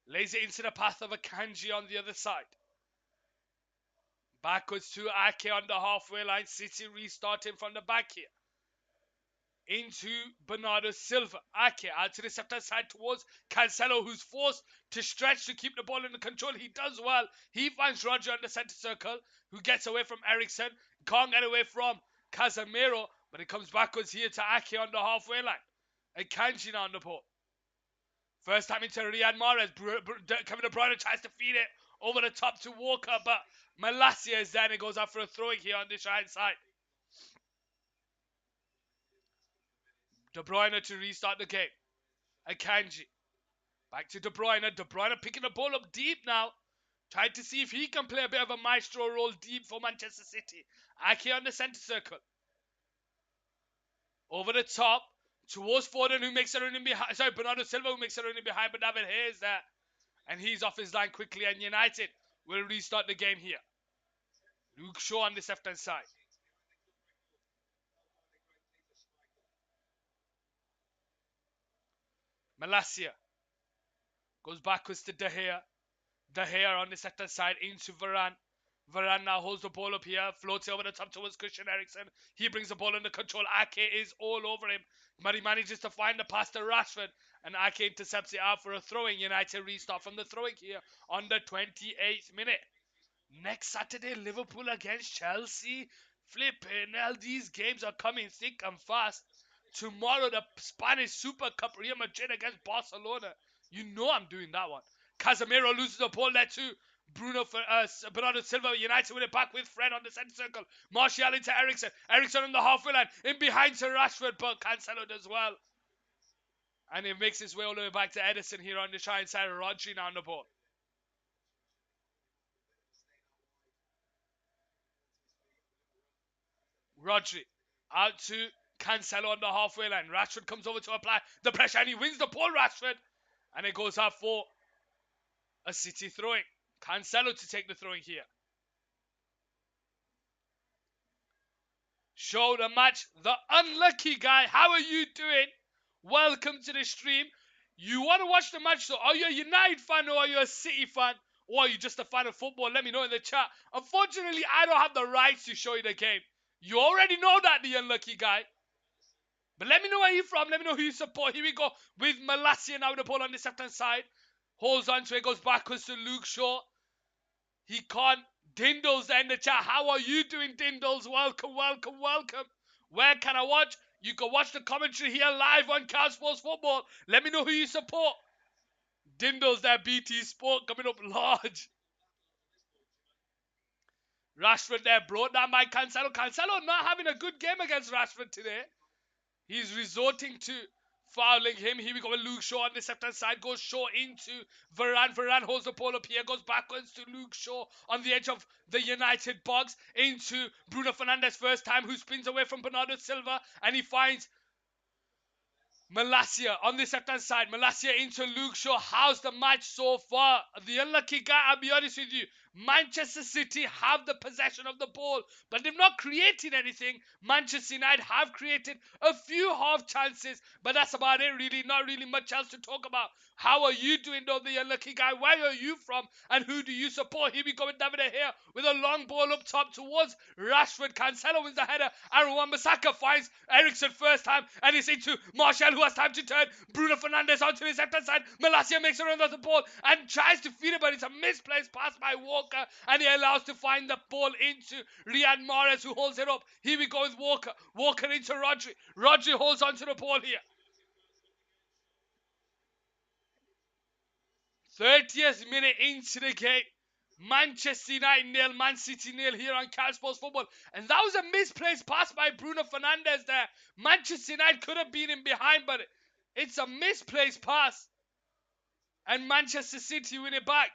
Lays it into the path of Akanji on the other side. Backwards to Ake on the halfway line. City restarting from the back here. Into Bernardo Silva. Ake out to the left side towards Cancelo, who's forced to stretch to keep the ball under control. He does well. He finds Roger on the centre circle, who gets away from Ericsson. Can't get away from Casemiro, but it comes backwards here to Ake on the halfway line. And Kanji now on the ball. First time into Riyad Mahrez. Kevin De Bruyne tries to feed it over the top to Walker, but Malacia is there and it goes out for a throw here on this right side. De Bruyne to restart the game. Akanji. Back to De Bruyne. De Bruyne picking the ball up deep now. Trying to see if he can play a bit of a maestro role deep for Manchester City. Ake on the centre circle. Over the top. Towards Foden, who makes it running behind. Sorry, Bernardo Silva, who makes it running behind. But David Hayes there. And he's off his line quickly. And United will restart the game here. Luke Shaw on this left-hand side. Malacia. Goes backwards to De Gea. De Gea on the left-hand side into Varane. Varane now holds the ball up here, floats it over the top towards Christian Eriksen. He brings the ball under control. Ake is all over him, but he manages to find the pass to Rashford, and Ake intercepts it out for a throw-in. United restart from the throwing here on the 28th minute. Next Saturday, Liverpool against Chelsea. Flipping hell, these games are coming thick and fast. Tomorrow, the Spanish Super Cup, Real Madrid against Barcelona. You know I'm doing that one. Casemiro loses the ball there too. Bernardo Silva, United with it back with Fred on the centre circle. Martial into Eriksen. Eriksen on the halfway line. In behind to Rashford, but Cancelo does well. And he makes his way all the way back to Edison here on the right side. Rodri now on the ball. Rodri out to Cancelo on the halfway line. Rashford comes over to apply the pressure and he wins the ball, Rashford. And it goes out for a City throwing. Cancelo to take the throwing here. Show the match. The unlucky guy. How are you doing? Welcome to the stream. You want to watch the match, so are you a United fan or are you a City fan? Or are you just a fan of football? Let me know in the chat. Unfortunately, I don't have the rights to show you the game. You already know that, the unlucky guy. But let me know where you're from. Let me know who you support. Here we go with Malacia now with the ball on the left-hand side. Holds on to it, goes backwards to Luke Shaw. He can't. Dindles there in the chat. How are you doing, Dindles? Welcome, welcome, welcome. Where can I watch? You can watch the commentary here live on Cal Sports Football. Let me know who you support. Dindles there, BT Sport coming up large. Rashford there, brought down by Cancelo. Cancelo not having a good game against Rashford today. He's resorting to fouling him. Here we go with Luke Shaw on the left-hand side. Goes Shaw into Varane. Varane holds the ball up here. Goes backwards to Luke Shaw on the edge of the United box. Into Bruno Fernandes first time, who spins away from Bernardo Silva. And he finds Malacia on this left-hand side. Malacia into Luke Shaw. How's the match so far? The unlucky guy, I'll be honest with you. Manchester City have the possession of the ball, but they've not created anything. Manchester United have created a few half chances, but that's about it really. Not really much else to talk about. How are you doing though, the unlucky guy? Where are you from and who do you support? Here we go with David here with a long ball up top towards Rashford. Cancelo wins the header. And Wan-Bissaka finds Eriksen first time and it's into Martial, who has time to turn. Bruno Fernandes onto his left-hand side. Malacia makes a run of the ball and tries to feed it, but it's a misplaced pass by Walker, and he allows to find the ball into Riyad Mahrez, who holds it up. Here we go with Walker. Walker into Rodri. Rodri holds onto the ball here. 30th minute into the game. Manchester United nil, Man City nil here on Cal Sports Football. And that was a misplaced pass by Bruno Fernandes there. Manchester United could have been in behind, but it's a misplaced pass. And Manchester City win it back.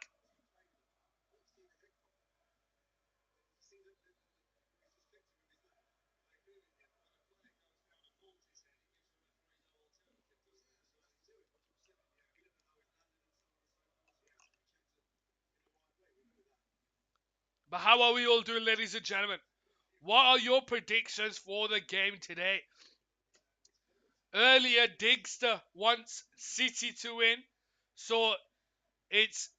But how are we all doing, ladies and gentlemen? What are your predictions for the game today? Earlier, Digster wants City to win, so it's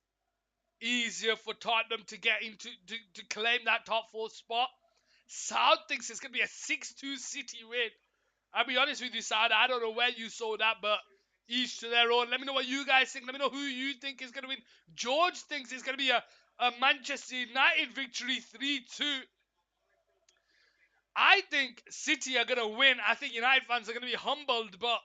easier for Tottenham to get into to claim that top four spot. South thinks it's gonna be a 6-2 City win. I'll be honest with you, South. I don't know where you saw that, but each to their own. Let me know what you guys think. Let me know who you think is gonna win. George thinks it's gonna be a Manchester United victory 3-2. I think City are gonna win. I think United fans are gonna be humbled, but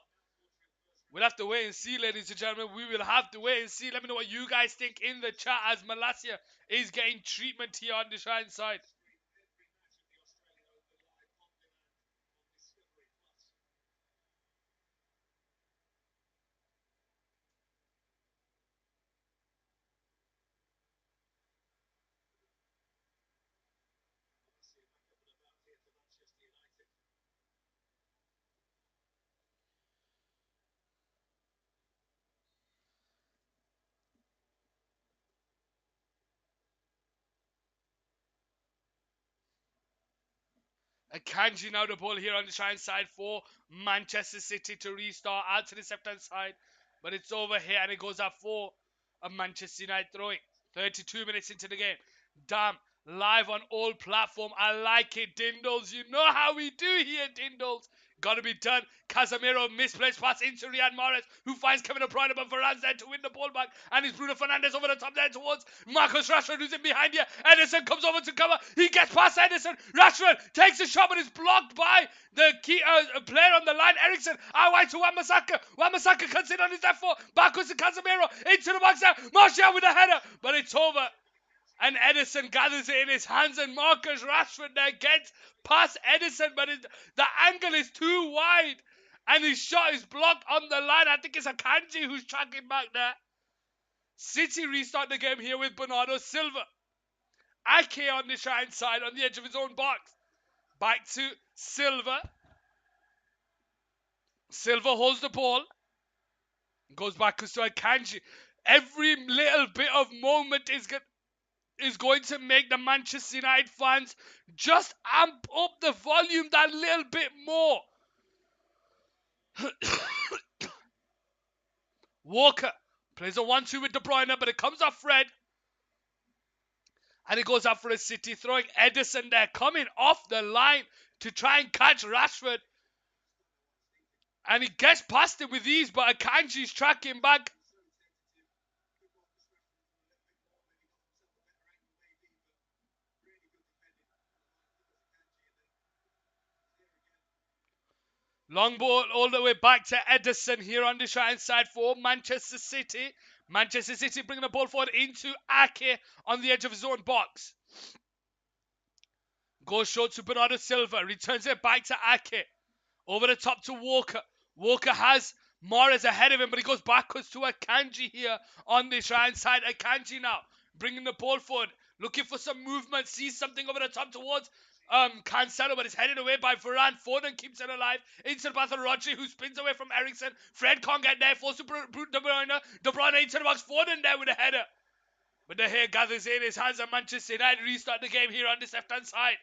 we'll have to wait and see, ladies and gentlemen. We will have to wait and see. Let me know what you guys think in the chat as Malasia is getting treatment here on the Shine side. Kanji now the ball here on the Shine side for Manchester City to restart out to the left hand side. But it's over here and it goes up for a Manchester United throwing. 32 minutes into the game. Damn. Live on all platform. I like it, Dindles. You know how we do here, Dindles. Gotta be done. Casemiro misplaced pass into Riyad Mahrez, who finds Kevin De Bruyne, but Varane's there to win the ball back. And it's Bruno Fernandes over the top there towards Marcus Rashford, who's in behind here. Ederson comes over to cover. He gets past Ederson. Rashford takes a shot, but is blocked by the key player on the line, Ericsson. Out wide to Wan-Bissaka. Wan-Bissaka cuts in on his left foot. Backwards to Casemiro. Into the box there. Martial with a header, but it's over. And Ederson gathers it in his hands, and Marcus Rashford there gets past Ederson, but the angle is too wide, and his shot is blocked on the line. I think it's Akanji who's tracking back there. City restart the game here with Bernardo Silva. Ake on the Shine side on the edge of his own box. Back to Silva. Silva holds the ball. Goes back to Akanji. Every little bit of moment is going to make the Manchester United fans just amp up the volume that little bit more. Walker plays a 1-2 with De Bruyne, but it comes off Fred. And it goes up for a City, throwing Ederson there, coming off the line to try and catch Rashford. And he gets past it with ease, but Akanji's tracking back. Long ball all the way back to Ederson here on the right side for Manchester City. Manchester City bringing the ball forward into Ake on the edge of his own box. Goes short to Bernardo Silva. Returns it back to Ake. Over the top to Walker. Walker has Mahrez ahead of him, but he goes backwards to Akanji here on the right side. Akanji now bringing the ball forward. Looking for some movement. Sees something over the top towards Cancelo, but it's headed away by Varane. Foden keeps it alive. Into the path of Rodri, who spins away from Ericsson. Fred can't get there. Forced to De Bruyne. De Bruyne into the box. Foden there with a header. But the hair gathers in his hands, and Manchester United restart the game here on this left-hand side.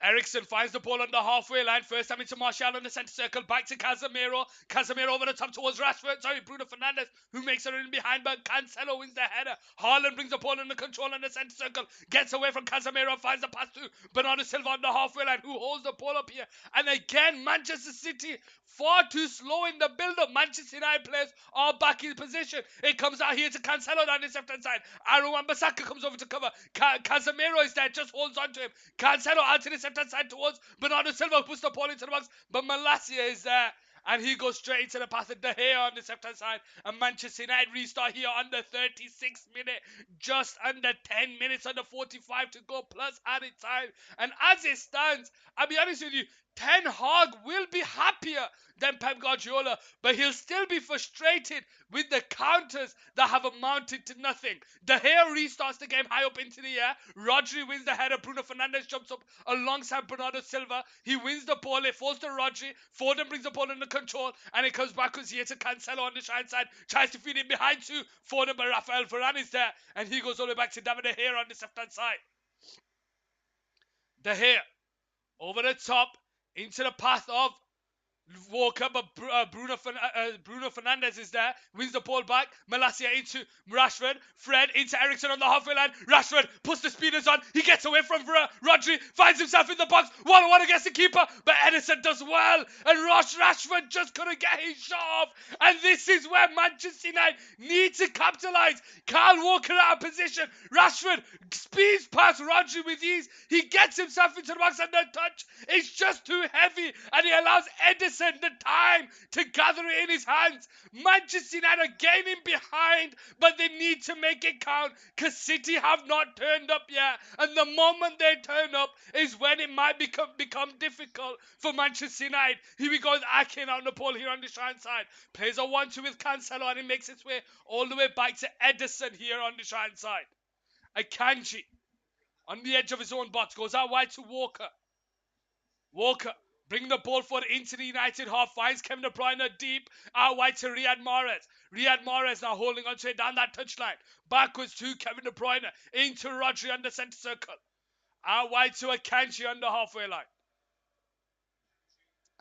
Ericsson finds the ball on the halfway line. First time into Martial in the centre circle. Back to Casemiro. Casemiro over the top towards Rashford. Sorry, Bruno Fernandes, who makes it in behind, but Cancelo wins the header. Haaland brings the ball under control in the centre circle. Gets away from Casemiro. Finds the pass to Bernardo Silva on the halfway line, who holds the ball up here. And again, Manchester City far too slow in the build-up. Manchester United players are back in position. It comes out here to Cancelo down his left-hand side. Aaron Wan-Bissaka comes over to cover. Casemiro is there, just holds on to him. Cancelo out to the left-hand side towards Bernardo Silva, puts the ball into the box, but Malasia is there. And he goes straight into the path of De Gea on the left-hand side. And Manchester United restart here on the 36th minute. Just under 10 minutes, under 45 to go, plus added time. And as it stands, I'll be honest with you, Ten Hag will be happier than Pep Guardiola, but he'll still be frustrated with the counters that have amounted to nothing. De Gea restarts the game high up into the air. Rodri wins the header. Bruno Fernandes jumps up alongside Bernardo Silva. He wins the ball. It falls to Rodri. Foden brings the ball under control, and it comes backwards here to Cancelo on the right side. Tries to feed it behind to Foden, but Rafael Varane is there, and he goes all the way back to David De Gea on the left-hand side. De Gea over the top into the path of Walker, but Bruno Fernandes is there, wins the ball back. Malacia into Rashford, Fred into Ericsson on the halfway line. Rashford puts the speeders on, he gets away from Rodri, finds himself in the box, 1-on-1 against the keeper, but Edison does well, and Rashford just couldn't get his shot off, and this is where Manchester United need to capitalise. Kyle Walker out of position, Rashford speeds past Rodri with ease, he gets himself into the box, and the touch is just too heavy, and he allows Edison the time to gather it in his hands. Manchester United are gaining behind, but they need to make it count because City have not turned up yet. And the moment they turn up is when it might become difficult for Manchester United. Here we go with Ake on the ball here on the right side. Plays a 1-2 with Cancelo and he makes its way all the way back to Edison here on the right side. Akanji on the edge of his own box goes out wide to Walker. Walker bring the ball forward into the United half, finds Kevin De Bruyne deep, out wide to Riyad Mahrez. Riyad Mahrez now holding on to it down that touchline. Backwards to Kevin De Bruyne, into Rodri on the centre circle. Out wide to Akanji on the halfway line.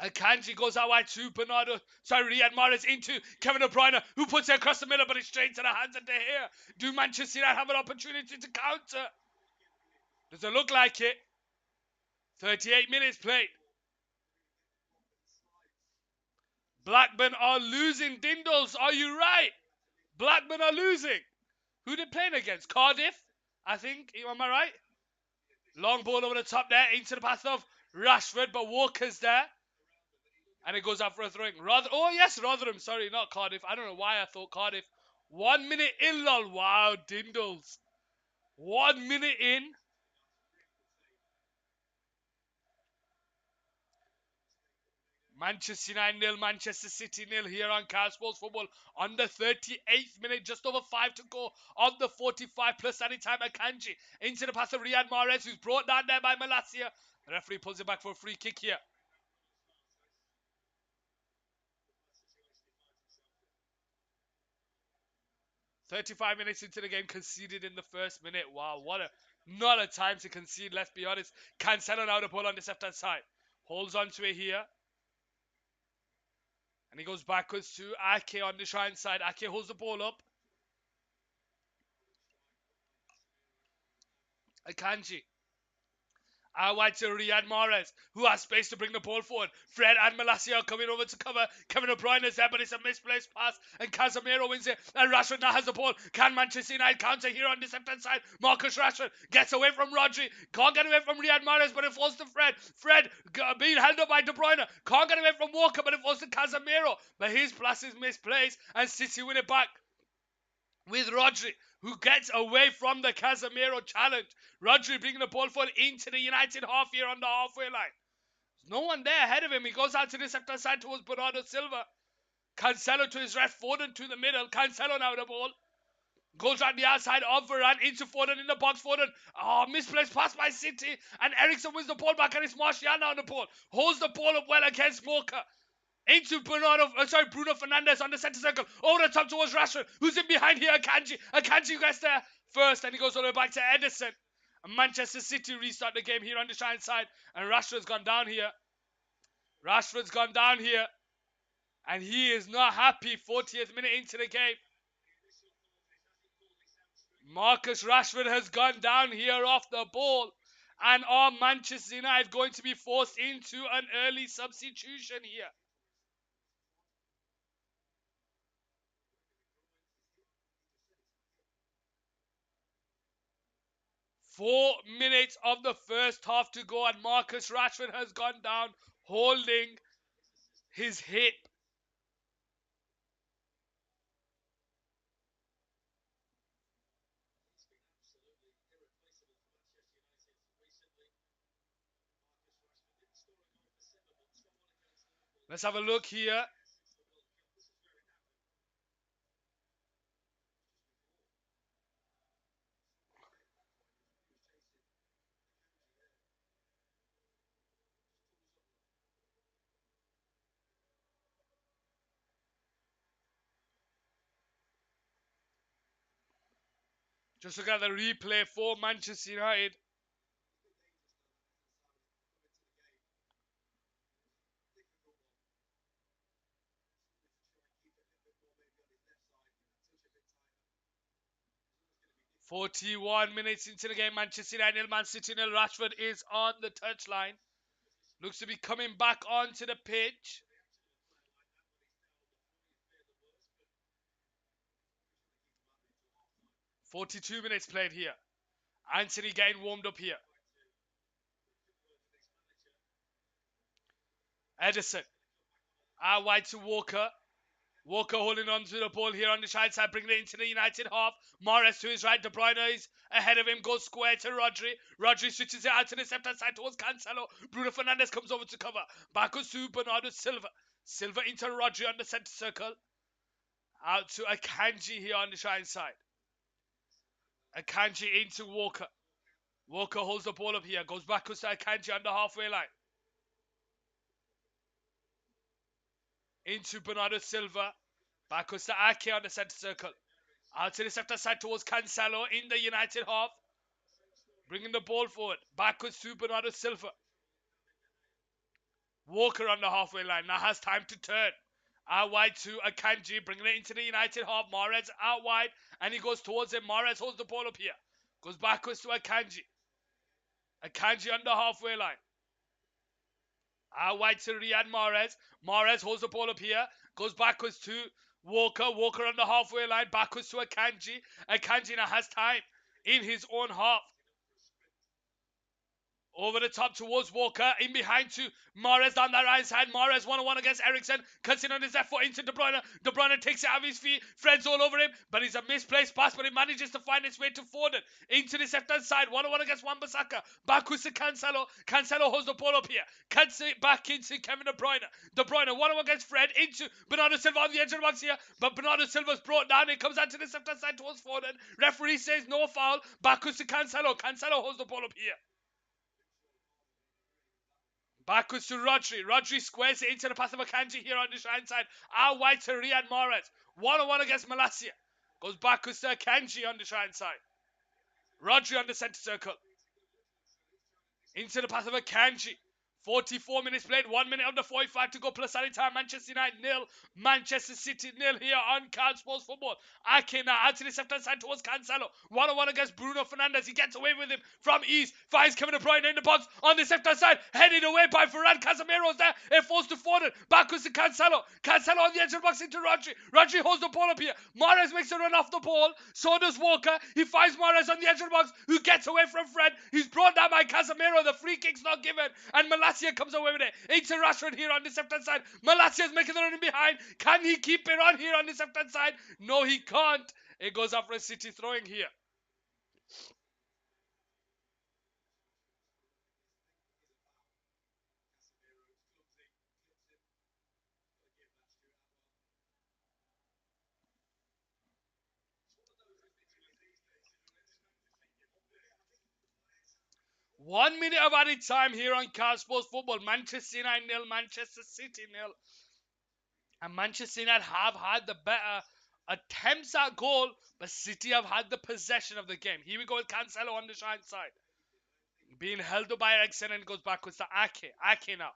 Akanji goes out wide to Riyad Mahrez into Kevin De Bruyne, who puts it across the middle, but it's straight to the hands of De Gea. Do Manchester United have an opportunity to counter? Does it look like it? 38 minutes played. Blackburn are losing. Dindles, are you right? Blackburn are losing. Who they playing against? Cardiff, I think. Am I right? Long ball over the top there into the path of Rashford, but Walker's there. And it goes out for a throwing. Rotherham. Sorry, not Cardiff. I don't know why I thought Cardiff. 1 minute in, lol. Wow, Dindles. 1 minute in. Manchester United 0, Manchester City 0 here on Cal Sports Football on the 38th minute, just over 5 to go on the 45 plus anytime. Akanji into the pass of Riyad Mahrez, who's brought down there by Malacia. The referee pulls it back for a free kick here. "35 minutes into the game, conceded in the first minute." Wow, not a time to concede, let's be honest. Cancelo now the ball on the left-hand side. Holds on to it here. And he goes backwards to Ake on the right side. Ake holds the ball up. Akanji. Out wide to Riyad Mahrez, who has space to bring the ball forward. Fred and Malacia are coming over to cover. Kevin De Bruyne is there, but it's a misplaced pass, and Casemiro wins it. And Rashford now has the ball. Can Manchester United counter here on the left-hand side? Marcus Rashford gets away from Rodri. Can't get away from Riyad Mahrez, but it falls to Fred. Fred being held up by De Bruyne. Can't get away from Walker, but it falls to Casemiro. But his pass is misplaced, and City win it back with Rodri, who gets away from the Casemiro challenge. Rodri bringing the ball forward into the United half here on the halfway line. There's no one there ahead of him. He goes out to the left side towards Bernardo Silva. Cancelo to his left, Foden to the middle. Cancelo now the ball. Goes around the outside of Varane into Foden in the box. Foden, misplaced pass by City. And Ericsson wins the ball back, and it's Martial now on the ball. Holds the ball up well against Walker. Into Bruno Fernandes on the centre circle. Over the top towards Rashford, who's in behind here. Akanji gets there first, and he goes all the way back to Edison. And Manchester City restart the game here on the right side. And Rashford's gone down here. And he is not happy. 40th minute into the game. Marcus Rashford has gone down here off the ball. And are Manchester United going to be forced into an early substitution here? 4 minutes of the first half to go, and Marcus Rashford has gone down holding his hip. Let's have a look here. Just look at the replay for Manchester United. "41 minutes into the game, Manchester United nil, Man City nil. Rashford is on the touchline. Looks to be coming back onto the pitch. 42 minutes played here. Anthony getting warmed up here. Edison. Out wide to Walker. Walker holding on to the ball here on the side side, bringing it into the United half. Morris to his right. De Bruyne is ahead of him, goes square to Rodri. Rodri switches it out to the left hand side towards Cancelo. Bruno Fernandes comes over to cover. Back to Bernardo Silva. Silva into Rodri on the centre circle. Out to Akanji here on the right side. Akanji into Walker. Walker holds the ball up here. Goes backwards to Akanji on the halfway line. Into Bernardo Silva. Backwards to Ake on the centre circle. Out to the left side towards Cancelo in the United half. Bringing the ball forward. Backwards to Bernardo Silva. Walker on the halfway line. Now has time to turn. Out wide to Akanji. Bringing it into the United half. Mahrez out wide. And he goes towards him. Mahrez holds the ball up here. Goes backwards to Akanji. Akanji on the halfway line. Out wide to Riyad Mahrez. Mahrez holds the ball up here. Goes backwards to Walker. Walker on the halfway line. Backwards to Akanji. Akanji now has time in his own half. Over the top towards Walker. In behind to Mahrez down the right side. Mahrez 1-on-1 against Eriksen. Cuts in on his left foot into De Bruyne. De Bruyne takes it out of his feet. Fred's all over him. But he's a misplaced pass. But he manages to find its way to Foden. Into the left hand side. 1-on-1 against Wan-Bissaka. Backwards to Cancelo. Cancelo holds the ball up here. Cuts it back into Kevin De Bruyne. De Bruyne 1-on-1 against Fred. Into Bernardo Silva on the edge of the box here. But Bernardo Silva's brought down. It comes out to the left hand side towards Foden. Referee says no foul. Backwards to Cancelo. Cancelo holds the ball up here. Backwards to Rodri. Rodri squares it into the path of Akanji here on the right side. Out wide to Riyad Mahrez. 1-on-1 against Malacia. Goes backwards to Akanji on the right side. Rodri on the centre circle. Into the path of Akanji. 44 minutes played, 1 minute under 45 to go plus any time. Manchester United nil, Manchester City nil here on Cal Sports Football. Ake now out to the left hand side towards Cancelo. 1-on-1 against Bruno Fernandes. He gets away with him from ease. Finds Kevin De Bruyne in the box on the left hand side. Headed away by Ferran. Casemiro's there. It falls to Foden. Backwards to Cancelo. Cancelo on the edge of the box into Rodri. Rodri holds the ball up here. Mahrez makes a run off the ball. So does Walker. He finds Mahrez on the edge of the box, who gets away from Fred. He's brought down by Casemiro. The free kick's not given. And Malacia comes away with it. Into Rashford here on the left-hand side. Malacia's making the run in behind. Can he keep it on here on the left-hand side? No, he can't. It goes up for a City throwing here. One minute of added time here on Car Sports Football. Manchester United nil, Manchester City nil. And Manchester United have had the better attempts at goal, but City have had the possession of the game. Here we go with Cancelo on the right side. Being held up by Eriksen and goes backwards to Ake. Ake now.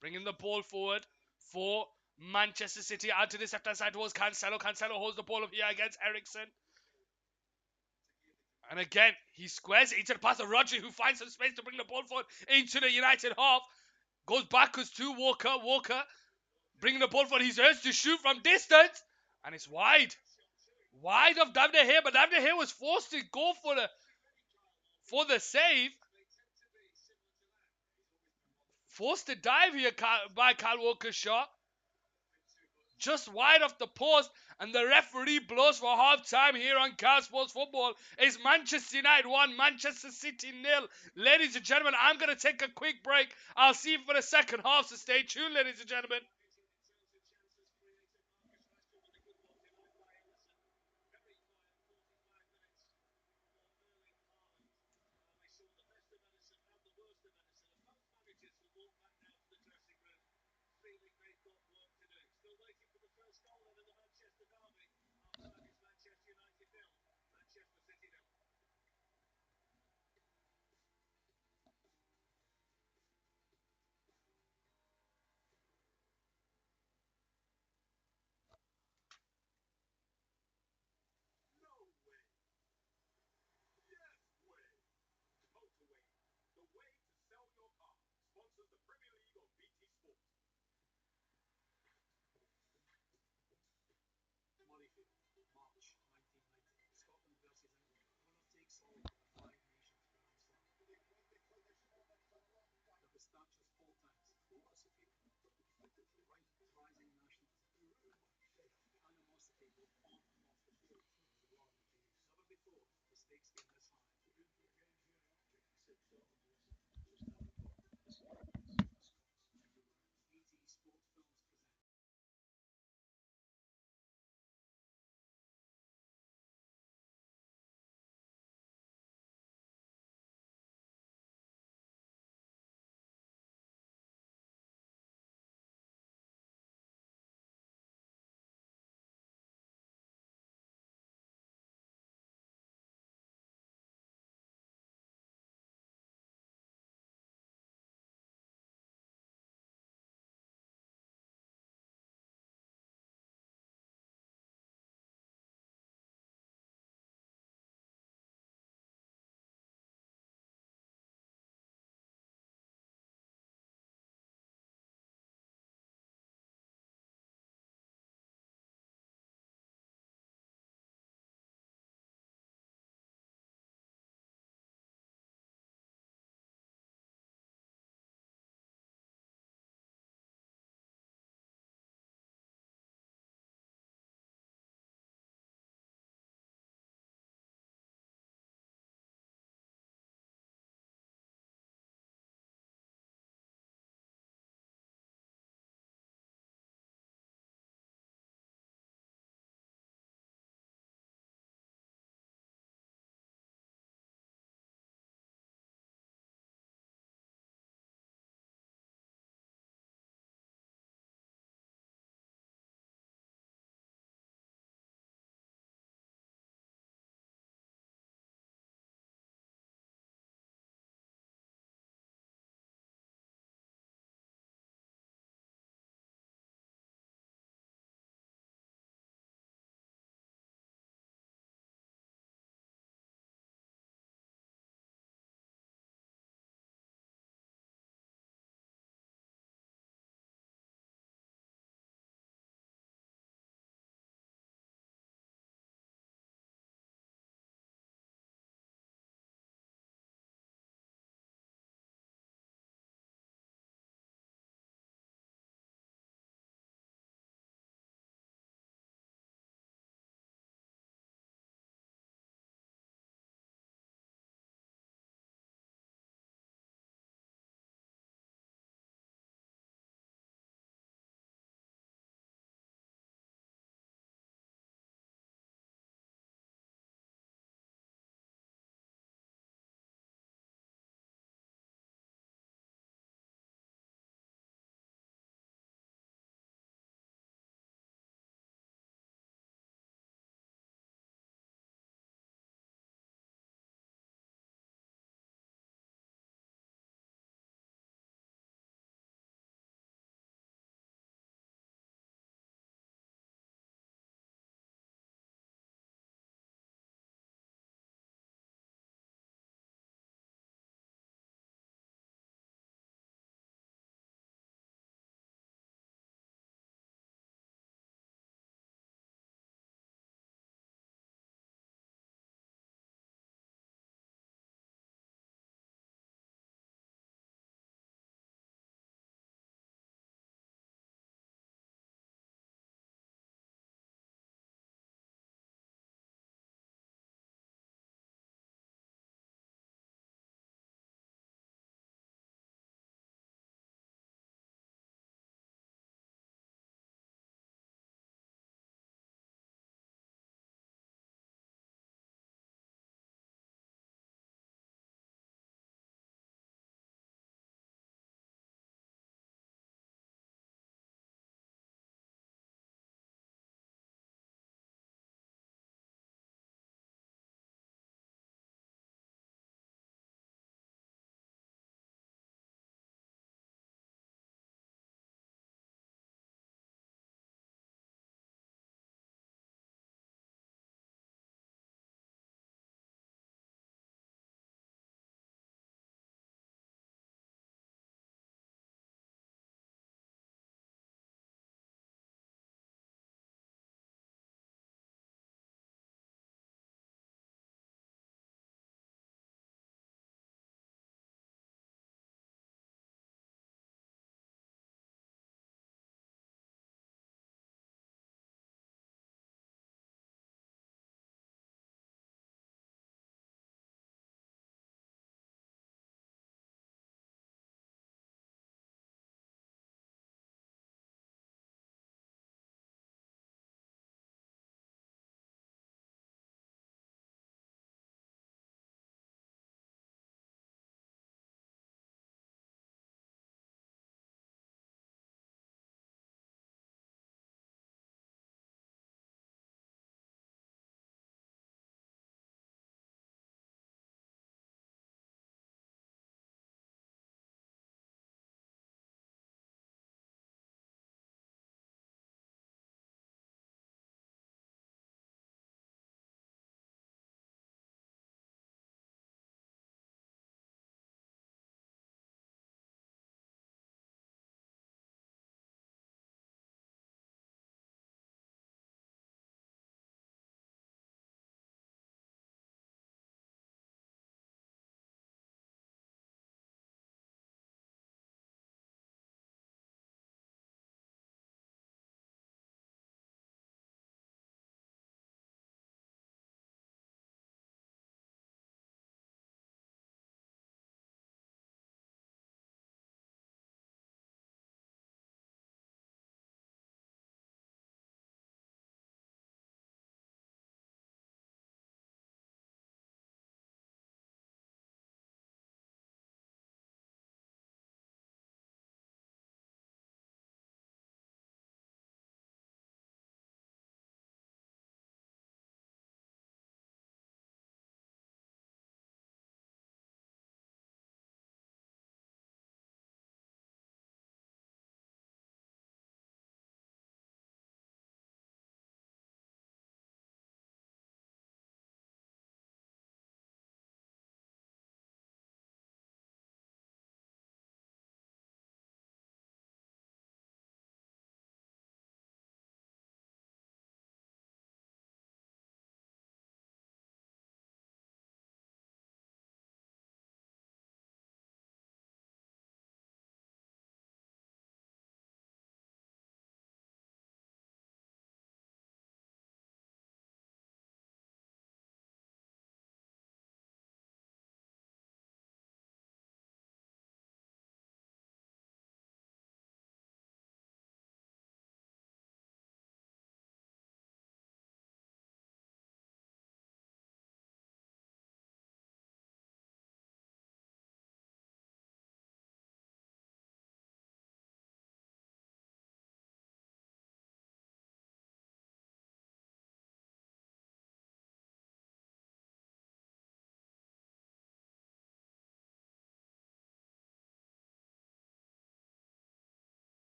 Bringing the ball forward for Manchester City. Out to the left-hand side towards Cancelo. Cancelo holds the ball up here against Eriksen. And again, he squares it into the pass of Rodri, who finds some space to bring the ball forward into the United half. Goes backwards to Walker. Walker bringing the ball forward. He's urged to shoot from distance. And it's wide. Wide of David De Gea. But David De Gea was forced to go for the save. Forced to dive here by Kyle Walker's shot. just wide of the post, and the referee blows for half time here on Cal Sports Football. It's Manchester United 1, Manchester City 0. Ladies and gentlemen, I'm going to take a quick break. I'll see you for the second half, so stay tuned, ladies and gentlemen.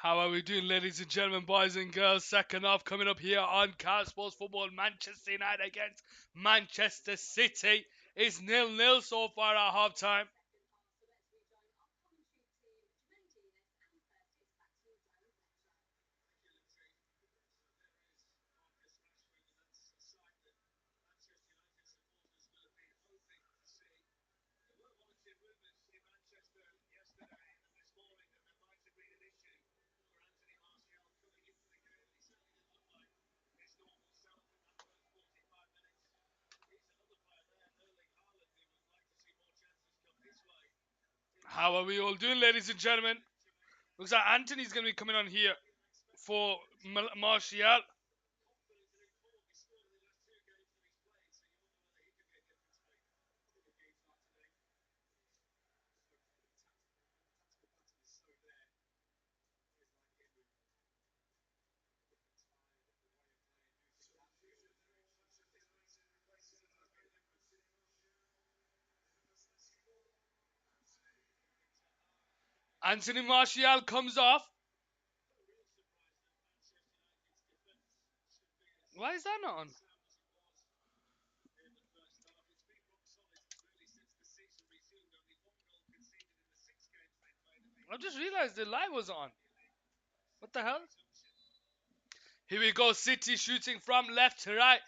How are we doing, ladies and gentlemen, boys and girls? Second half coming up here on Car Sports Football. Manchester United against Manchester City. It's 0-0 so far at half time. How are we all doing, ladies and gentlemen? Looks like Anthony's going to be coming on here for Martial. Anthony Martial comes off. Why is that not on? I just realized the light was on. What the hell? Here we go. City shooting from left to right.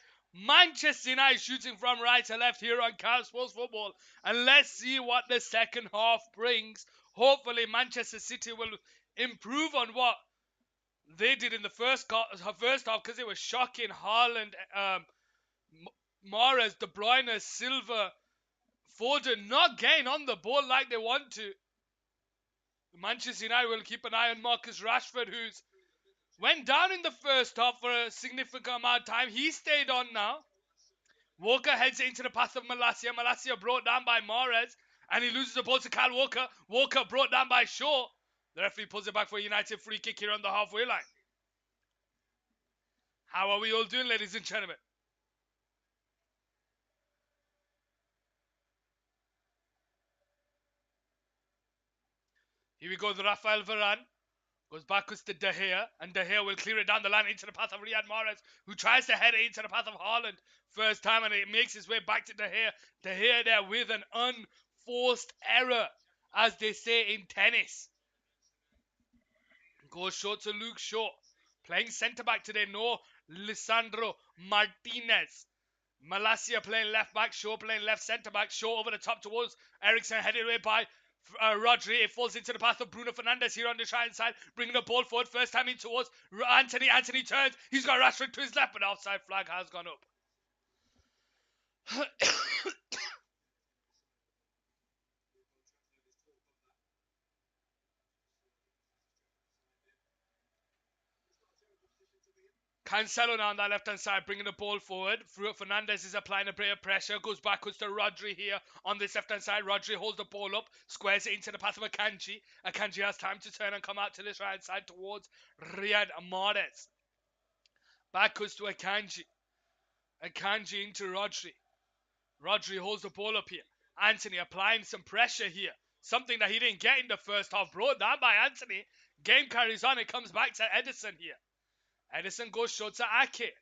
Manchester United shooting from right to left here on Car Sports Football. And let's see what the second half brings. Hopefully, Manchester City will improve on what they did in the first half because it was shocking. Haaland, Mahrez, De Bruyne, Silva, Foden not getting on the ball like they want to. Manchester United will keep an eye on Marcus Rashford, who's went down in the first half for a significant amount of time. He stayed on now. Walker heads it into the path of Malacia. Malacia brought down by Mahrez. And he loses the ball to Kyle Walker. Walker brought down by Shaw. The referee pulls it back for a United free kick here on the halfway line. How are we all doing, ladies and gentlemen? Here we go, the Rafael Varane. Goes backwards to De Gea, and De Gea will clear it down the line into the path of Riyad Mahrez, who tries to head it into the path of Haaland first time, and it makes its way back to De Gea. De Gea there with an unforced error, as they say in tennis. Goes short to Luke Shaw. Playing centre-back today, no Lisandro Martinez. Malacia playing left-back, Shaw playing left centre-back. Shaw over the top towards Eriksen, headed away by Rodri. It falls into the path of Bruno Fernandes here on the right side, bringing the ball forward. First time in towards Anthony. Anthony turns. He's got Rashford to his left, but the offside flag has gone up. Cancelo now on that left-hand side, bringing the ball forward. Fernandes is applying a bit of pressure, goes backwards to Rodri here on this left-hand side. Rodri holds the ball up, squares it into the path of Akanji. Akanji has time to turn and come out to this right side towards Riyad Mahrez. Backwards to Akanji. Akanji into Rodri. Rodri holds the ball up here. Anthony applying some pressure here. Something that he didn't get in the first half. Brought down by Anthony. Game carries on. It comes back to Ederson here. Ederson goes short to Ake.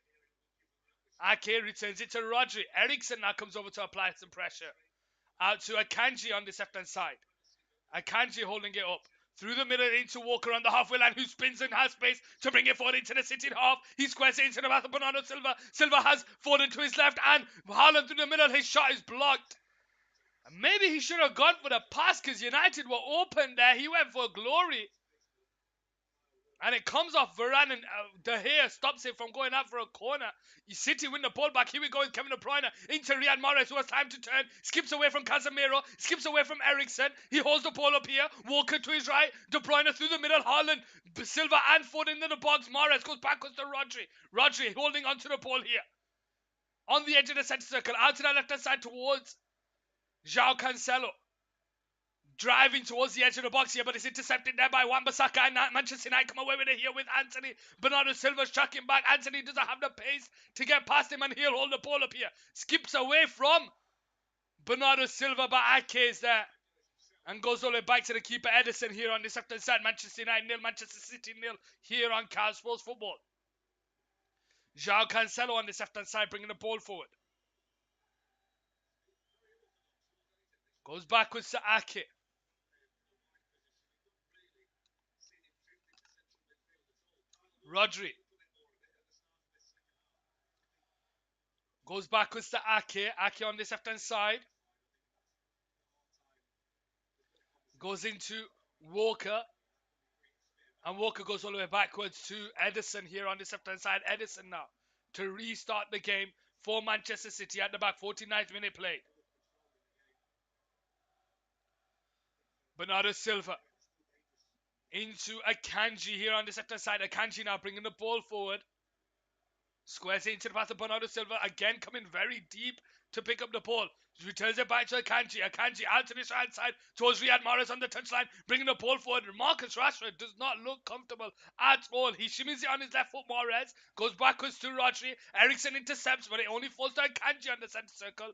Ake returns it to Rodri. Eriksen now comes over to apply some pressure. Out to Akanji on this left-hand side. Akanji holding it up. Through the middle into Walker on the halfway line, who spins and has space to bring it forward into the City half. He squares it into the mouth of Bernardo Silva. Silva has Foden to his left, and Haaland through the middle. His shot is blocked. Maybe he should have gone for the pass because United were open there. He went for glory. And it comes off Varane, and De Gea stops it from going out for a corner. City win the ball back. Here we go with Kevin De Bruyne into Riyad Mahrez, who has time to turn. Skips away from Casemiro. Skips away from Eriksen. He holds the ball up here. Walker to his right. De Bruyne through the middle. Haaland, Silva and Foden into the box. Mahrez goes backwards to Rodri. Rodri holding onto the ball here. On the edge of the centre circle. Out to the left-hand side towards João Cancelo. Driving towards the edge of the box here, but it's intercepted there by Wan-Bissaka, and Manchester United come away with it here with Anthony. Bernardo Silva's tracking back. Anthony doesn't have the pace to get past him, and he'll hold the ball up here. Skips away from Bernardo Silva, but Ake is there. And goes all the way back to the keeper Edison here on this left-hand side. Manchester United 0, Manchester City 0 here on Cal Sports Football. João Cancelo on this left-hand side bringing the ball forward. Goes backwards to Ake. Rodri. Goes backwards to Ake. Ake on this left-hand side. Goes into Walker. And Walker goes all the way backwards to Edison here on this left-hand side. Edison now to restart the game for Manchester City at the back. 49th minute played. Bernardo Silva into Akanji here on this left-hand side. Akanji now bringing the ball forward. Squares it into the path of Bernardo Silva. Again coming very deep to pick up the ball. Returns it back to Akanji. Akanji out to the right side towards Riyad Mahrez on the touchline. Bringing the ball forward. Marcus Rashford does not look comfortable at all. He shimmies it on his left foot. Mahrez goes backwards to Rodri. Eriksen intercepts, but it only falls to Akanji on the centre circle.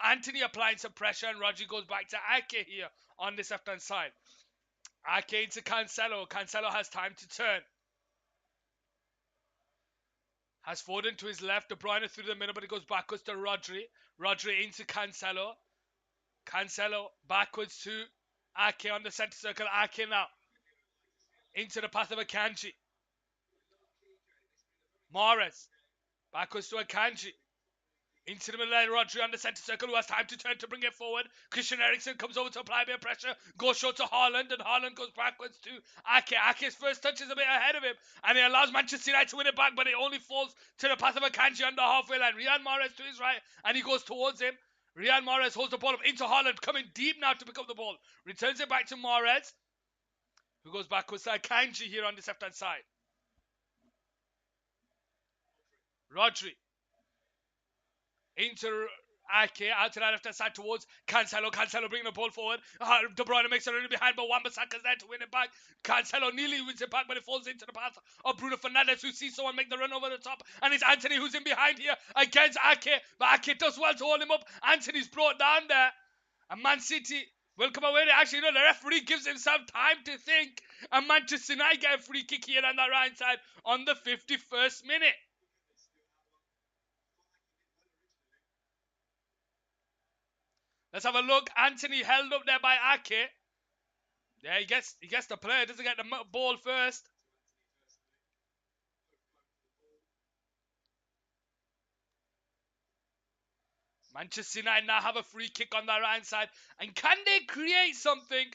Anthony applying some pressure, and Rodri goes back to Ake here on this left-hand side. Ake into Cancelo. Cancelo has time to turn. Has Foden to his left. De Bruyne through the middle, but it goes backwards to Rodri. Rodri into Cancelo. Cancelo backwards to Ake on the centre circle. Ake now into the path of Akanji. Mahrez backwards to Akanji. Into the middle of Rodri on the centre circle, who has time to turn to bring it forward. Christian Eriksen comes over to apply a bit of pressure. Goes short to Haaland, and Haaland goes backwards to Ake. Ake's first touch is a bit ahead of him, and it allows Manchester United to win it back, but it only falls to the path of Akanji on the halfway line. Riyad Mahrez to his right, and he goes towards him. Riyad Mahrez holds the ball up into Haaland, coming deep now to pick up the ball. Returns it back to Mahrez, who goes backwards to Akanji here on the left-hand side. Rodri. Into Ake, out to the left-hand side towards Cancelo. Cancelo bringing the ball forward. De Bruyne makes it a little behind, but Wan-Bissaka's there to win it back. Cancelo nearly wins it back, but it falls into the path of Bruno Fernandes, who sees someone make the run over the top. And it's Anthony who's in behind here against Ake. But Ake does well to hold him up. Anthony's brought down there. And Man City will come away. Actually, no, the referee gives himself time to think. And Manchester United get a free kick here on the right side on the 51st minute. Let's have a look. Anthony held up there by Ake. Yeah, he gets the player. Doesn't get the ball first. Manchester United now have a free kick on the right side. And can they create something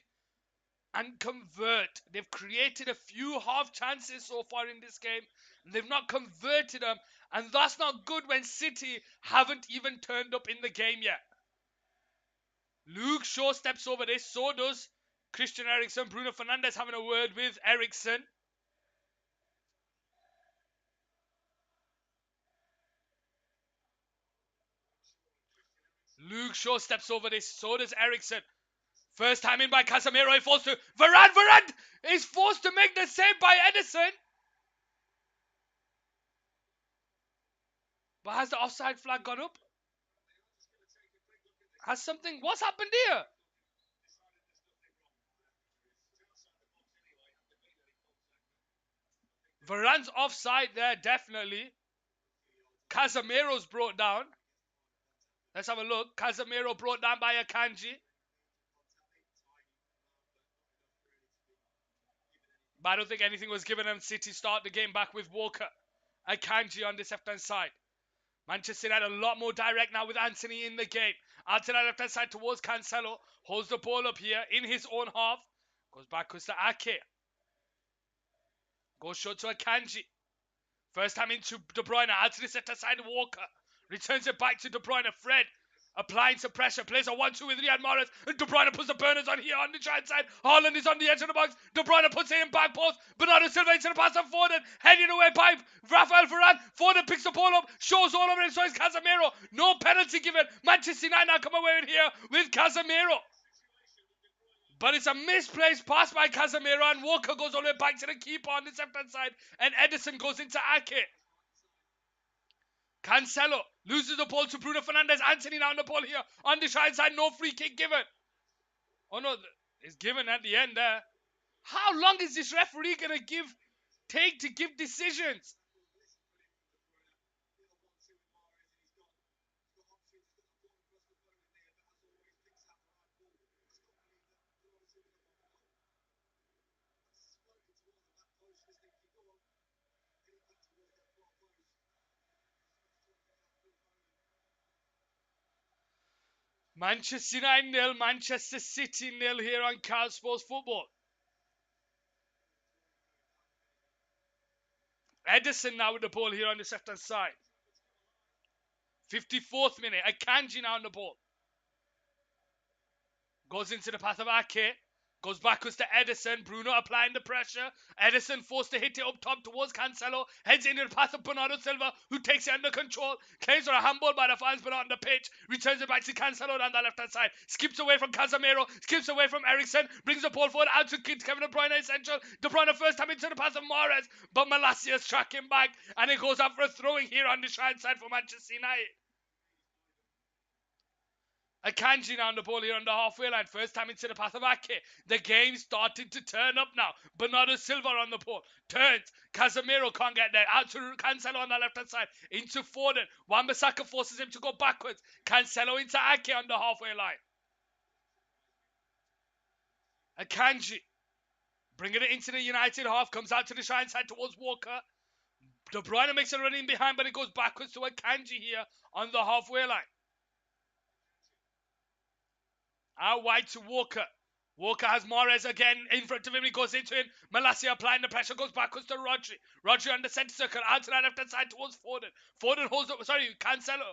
and convert? They've created a few half chances so far in this game. And they've not converted them. And that's not good when City haven't even turned up in the game yet. Luke Shaw steps over this. So does Christian Eriksen. Bruno Fernandes having a word with Eriksen. Luke Shaw steps over this. So does Eriksen. First time in by Casemiro. He falls to Varane. Varane is forced to make the save by Edison. But has the offside flag gone up? Has something... What's happened here? Varane's offside there, definitely. Casemiro's brought down. Let's have a look. Casemiro brought down by Akanji. But I don't think anything was given, and City start the game back with Walker. Akanji on this left-hand side. Manchester United a lot more direct now with Anthony in the game. Out to the left-hand side towards Cancelo. Holds the ball up here in his own half. Goes backwards to Ake. Goes short to Akanji. First time into De Bruyne. Out to the center side Walker. Returns it back to De Bruyne. Fred applying some pressure. Plays a 1-2 with Riyad Mahrez. And De Bruyne puts the burners on here on the right side. Haaland is on the edge of the box. De Bruyne puts it in back post. Bernardo Silva into the pass of Foden. Heading away by Rafael Varane. Foden picks the ball up. Shows all over it. So is Casemiro. No penalty given. Manchester United now come away with here with Casemiro. But it's a misplaced pass by Casemiro. And Walker goes all the way back to the keeper on the left-hand side. And Edison goes into Ake. Cancelo loses the ball to Bruno Fernandes. Anthony now on the ball here on the right side. No free kick given. Oh no, It's given at the end there. How long is this referee gonna take to give decisions? Manchester United nil, Manchester City nil here on Cal Sports Football. Edison now with the ball here on the left hand side. 54th minute. Akanji now on the ball. Goes into the path of Ake. Goes backwards to Edison. Bruno applying the pressure. Edison forced to hit it up top towards Cancelo. Heads into the path of Bernardo Silva, who takes it under control. Claims for a handball by the fans, but not on the pitch. Returns it back to Cancelo down the left hand side. Skips away from Casemiro. Skips away from Ericsson. Brings the ball forward out to Kevin De Bruyne central. De Bruyne first time into the path of Mahrez, but Malacia's tracking back, and it goes out for a throwing here on the right side for Manchester United. Akanji now on the ball here on the halfway line. First time into the path of Ake. The game's starting to turn up now. Bernardo Silva on the ball. Turns. Casemiro can't get there. Out to Cancelo on the left-hand side. Into Foden. Wan-Bissaka forces him to go backwards. Cancelo into Ake on the halfway line. Akanji. Bringing it into the United half. Comes out to the right side towards Walker. De Bruyne makes a run in behind, but it goes backwards to Akanji here on the halfway line. Out wide to Walker. Walker has Mahrez again in front of him. He goes into it. Malacia applying the pressure. Goes backwards to Rodri. Rodri on the centre circle. Out to the left-hand side towards Foden. Foden holds up. Sorry, Cancelo.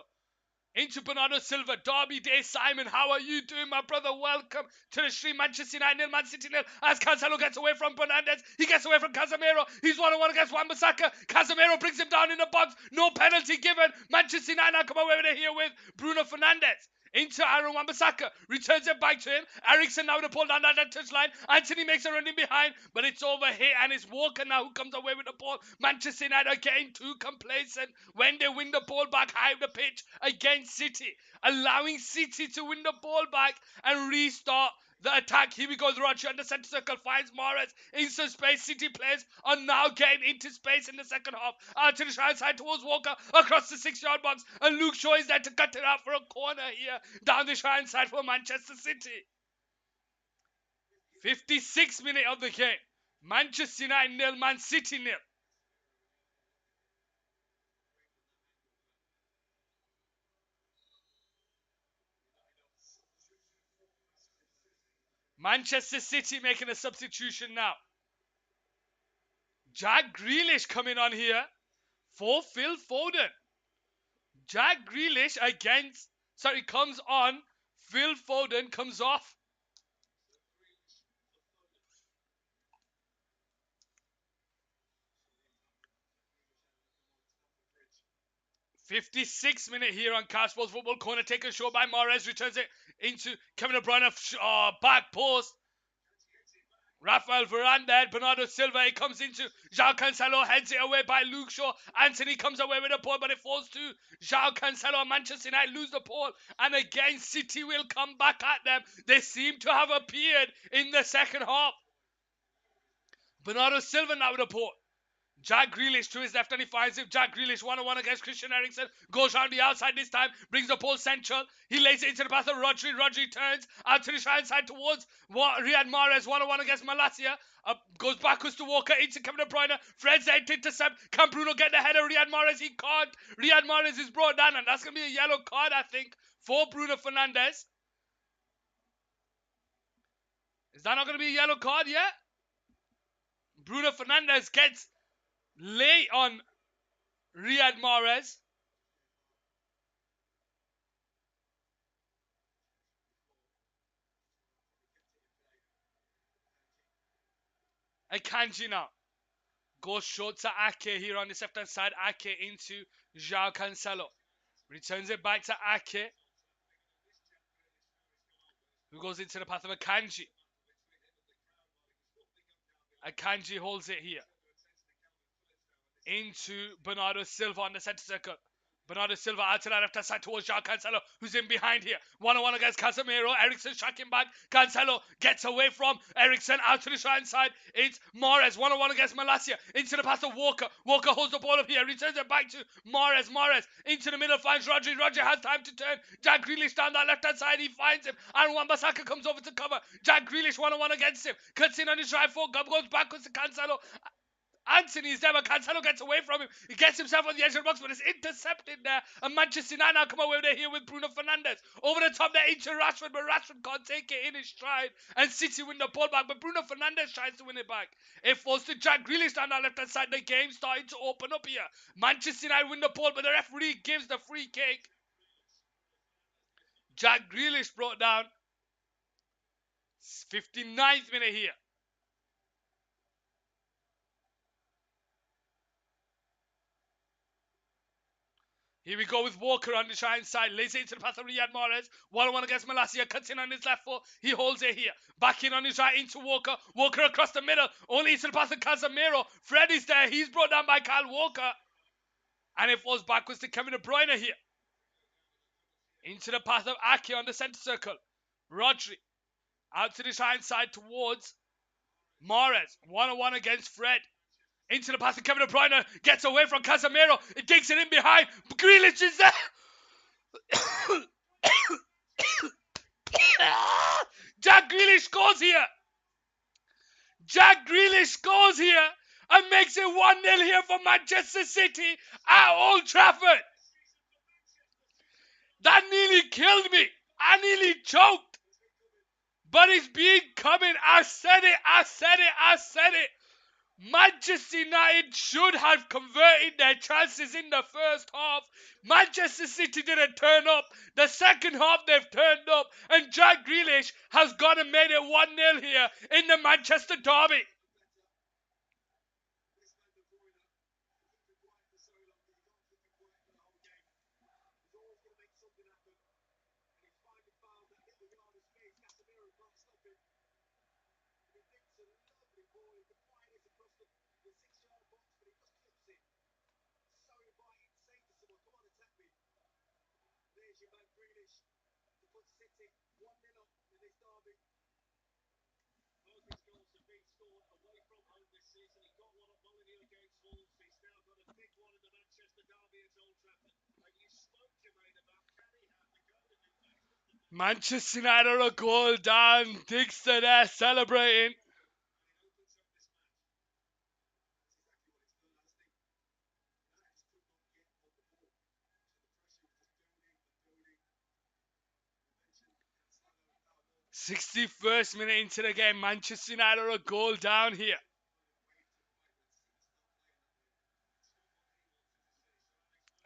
Into Bernardo Silva. Derby Day Simon. How are you doing, my brother? Welcome to the stream. Manchester United nil, Man City nil. As Cancelo gets away from Fernandes. He gets away from Casemiro. He's 1-on-1 against Wan-Bissaka. Casemiro brings him down in the box. No penalty given. Manchester United now come away with it here with Bruno Fernandes. Into Aaron Wan-Bissaka. Returns it back to him. Ericsson now with the ball down that touchline. Anthony makes a run in behind, but it's over here, and it's Walker now who comes away with the ball. Manchester United are getting too complacent when they win the ball back high of the pitch against City. Allowing City to win the ball back and restart the attack. Here we go. Rodri on the centre circle finds Mahrez in some space. City players are now getting into space in the second half. Out to the right side towards Walker across the 6-yard box. And Luke Shaw is there to cut it out for a corner here down the right side for Manchester City. 56th minute of the game. Manchester United nil, Man City nil. Manchester City making a substitution now. Jack Grealish coming on here for Phil Foden. Jack Grealish comes on. Phil Foden comes off. '56th minute here on Cal Sports Football. Corner taken short by Mahrez. Returns it into Kevin De Bruyne. Back post. Rafael Varane, Bernardo Silva, he comes into João Cancelo, heads it away by Luke Shaw. Anthony comes away with the ball, but it falls to João Cancelo. Manchester United lose the ball, and again City will come back at them. They seem to have appeared in the second half. Bernardo Silva now with the ball. Jack Grealish to his left, and he finds him. Jack Grealish 1-on-1 against Christian Eriksen. Goes round the outside this time. Brings the ball central. He lays it into the path of Rodri. Rodri turns out to the right side towards Riyad Mahrez. 1-on-1 against Malacia. Goes backwards to Walker. Into Kevin De Bruyne. Fred's there to intercept. Can Bruno get the header? Riyad Mahrez, he can't. Riyad Mahrez is brought down, and that's going to be a yellow card, I think, for Bruno Fernandes. Is that not going to be a yellow card yet? Bruno Fernandes gets lay on Riyad Mahrez. Akanji now goes short to Ake here on the left hand side. Ake into João Cancelo. Returns it back to Ake, who goes into the path of Akanji. Akanji holds it here into Bernardo Silva on the centre circle. Bernardo Silva out to the left hand side towards João Cancelo, who's in behind here. 1-on-1 against Casemiro. Ericsson tracking back. Cancelo gets away from Ericsson out to the right side. It's Mahrez. 1-on-1 against Malacia. Into the pass of Walker. Walker holds the ball up here. Returns it back to Mahrez. Mahrez into the middle finds Rodri. Rodri has time to turn. Jack Grealish down that left hand side. He finds him. And Wan-Bissaka comes over to cover. Jack Grealish 1-on-1 against him. Cuts in on his right foot. Goes backwards to Cancelo. Anthony is there, but Cancelo gets away from him. He gets himself on the edge of the box, but it's intercepted there. And Manchester United now come away with it here with Bruno Fernandes. Over the top there into Rashford, but Rashford can't take it in his stride. And City win the ball back, but Bruno Fernandes tries to win it back. It falls to Jack Grealish down that left-hand side. The game starting to open up here. Manchester United win the ball, but the referee gives the free kick. Jack Grealish brought down. 59th minute here. Here we go with Walker on the right side. Lays it into the path of Riyad Mahrez. 1-on-1 against Malacia. Cuts in on his left foot. He holds it here. Back in on his right into Walker. Walker across the middle. Only into the path of Casemiro. Fred is there. He's brought down by Kyle Walker. And it falls backwards to Kevin De Bruyne here. Into the path of Ake on the centre circle. Rodri. Out to the right side towards Mahrez. 1-on-1 against Fred. Into the pass of Kevin De Bruyne. Gets away from Casemiro. It digs it in behind. Grealish is there. Jack Grealish scores here. Jack Grealish scores here. And makes it 1-0 here for Manchester City at Old Trafford. That nearly killed me. I nearly choked. But it's been coming. I said it. Manchester United should have converted their chances in the first half. Manchester City didn't turn up. The second half they've turned up. And Jack Grealish has gone and made it 1-0 here in the Manchester derby. Manchester United are a goal down. Dixon there celebrating. '61st minute into the game. Manchester United are a goal down here.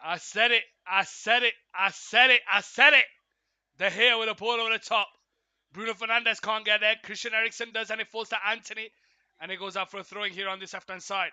I said it. They're here with a ball over the top. Bruno Fernandes can't get there. Christian Eriksen does, and it falls to Anthony. And it goes out for a throwing here on this left-hand side.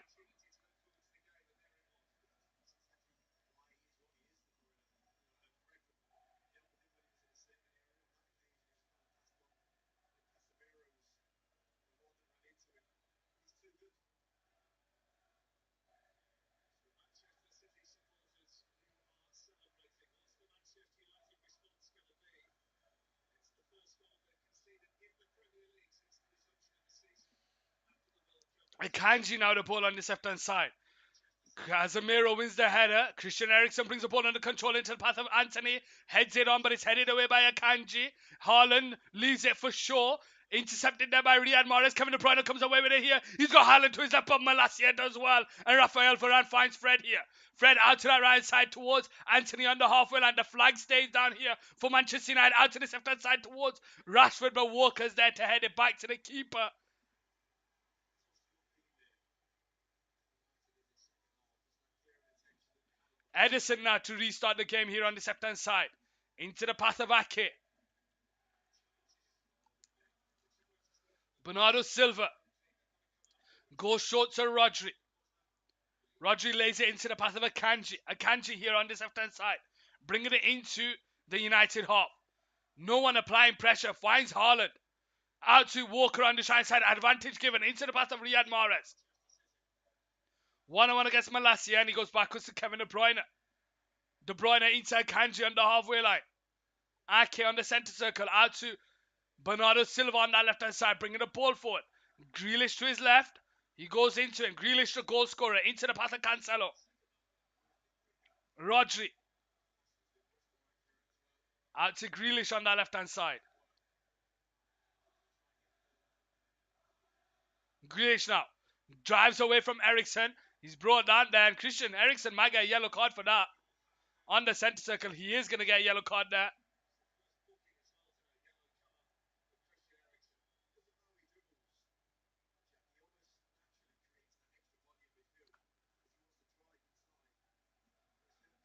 And Kanji now the ball on this left-hand side. Casemiro wins the header. Christian Eriksen brings the ball under control into the path of Anthony. Heads it on, but it's headed away by Akanji. Haaland leaves it for Shaw. Intercepted there by Riyad Mahrez. Kevin De Bruyne comes away with it here. He's got Haaland to his left, but Malacia does well. And Rafael Varane finds Fred here. Fred out to that right side towards Anthony on the halfway line. The flag stays down here for Manchester United. Out to the left-hand side towards Rashford, but Walker's there to head it back to the keeper. Edison now to restart the game here on the left-hand side. Into the path of Ake. Bernardo Silva. Goes short to Rodri. Rodri lays it into the path of Akanji. Akanji here on this left-hand side. Bringing it into the United half. No one applying pressure. Finds Haaland. Out to Walker on the right side. Advantage given into the path of Riyad Mahrez. 1-on-1 against Malacia, and he goes backwards to Kevin De Bruyne. De Bruyne into Kanji on the halfway line. Ake on the centre circle. Out to Bernardo Silva on that left-hand side, bringing the ball forward. Grealish to his left. He goes into it. Grealish, the goal scorer, into the path of Cancelo. Rodri. Out to Grealish on that left-hand side. Grealish now. Drives away from Eriksen. He's brought down there. And Christian Eriksen might get a yellow card for that. On the centre circle, he is going to get a yellow card there.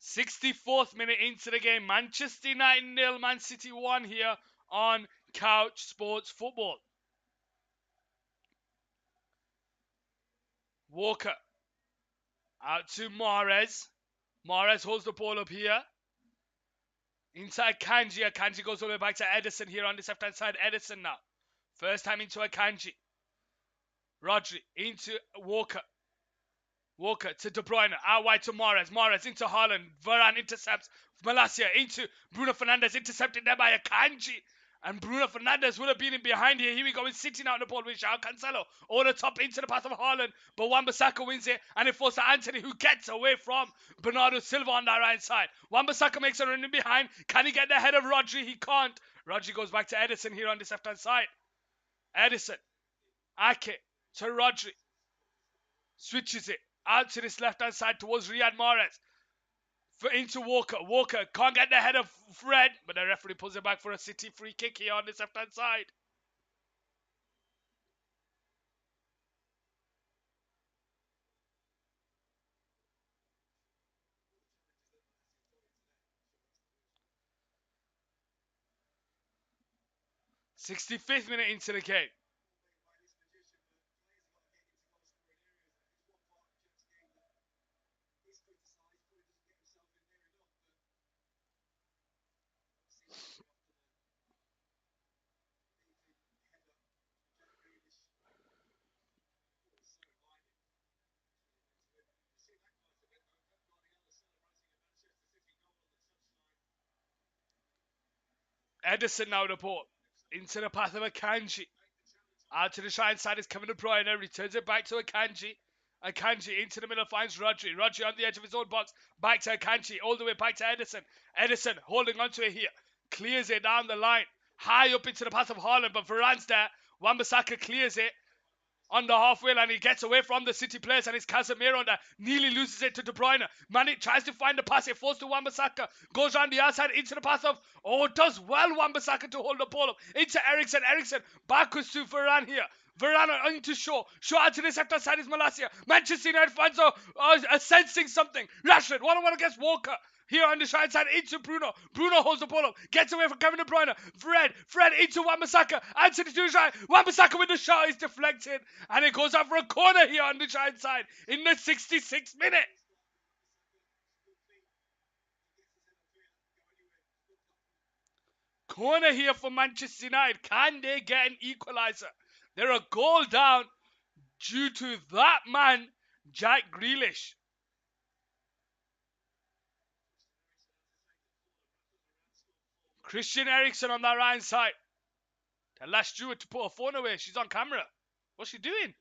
'64th minute into the game. Manchester United 0, Man City 1 here on Couch Sports Football. Walker. Out to Mahrez. Mahrez holds the ball up here. Inside Kanji. Kanji goes all the way back to Ederson here on this left-hand side. Ederson now. First time into Kanji. Rodri into Walker. Walker to De Bruyne. Out wide to Mahrez. Mahrez into Haaland. Varane intercepts. Malacia into Bruno Fernandes. Intercepted there by Kanji. And Bruno Fernandes would have been in behind here. Here we go. He's sitting out on the ball with João Cancelo. Over the top into the path of Haaland. But Wan-Bissaka wins it. And it falls to Anthony, who gets away from Bernardo Silva on that right side. Wan-Bissaka makes a run in behind. Can he get the head of Rodri? He can't. Rodri goes back to Ederson here on this left-hand side. Ederson. Ake to Rodri. Switches it out to this left-hand side towards Riyad Mahrez. Into Walker. Walker can't get the head of Fred, but the referee pulls it back for a City free kick here on this left-hand side. '65th minute into the game. Ederson now the ball. Into the path of Akanji. Out to the right side is Kevin De Bruyne. Returns it back to Akanji. Akanji into the middle finds Rodri. Rodri on the edge of his own box. Back to Akanji. All the way back to Ederson. Ederson holding onto it here. Clears it down the line. High up into the path of Haaland. But Varane's there. Wan-Bissaka clears it on the halfway line. He gets away from the City players, and it's Casemiro on there. Nearly loses it to De Bruyne. Mane tries to find the pass. It falls to Wan-Bissaka. Goes around the outside into the path of... Oh, does well Wan-Bissaka to hold the ball up. Into Eriksen. Eriksen backwards to Varane here. Varane into Shaw. Shaw out to this left side is Malacia. Manchester United fans are sensing something. Rashford, 1-on-1 against Walker. Here on the right side into Bruno. Bruno holds the ball up. Gets away from Kevin De Bruyne. Fred into Wan-Bissaka. Anthony to his right. Wan-Bissaka with the shot is deflected. And it goes out for a corner here on the right side in the 66th minute. Corner here for Manchester United. Can they get an equaliser? They're a goal down due to that man, Jack Grealish. Christian Eriksen on that right side. Tell Lash Stewart to put her phone away. She's on camera. What's she doing?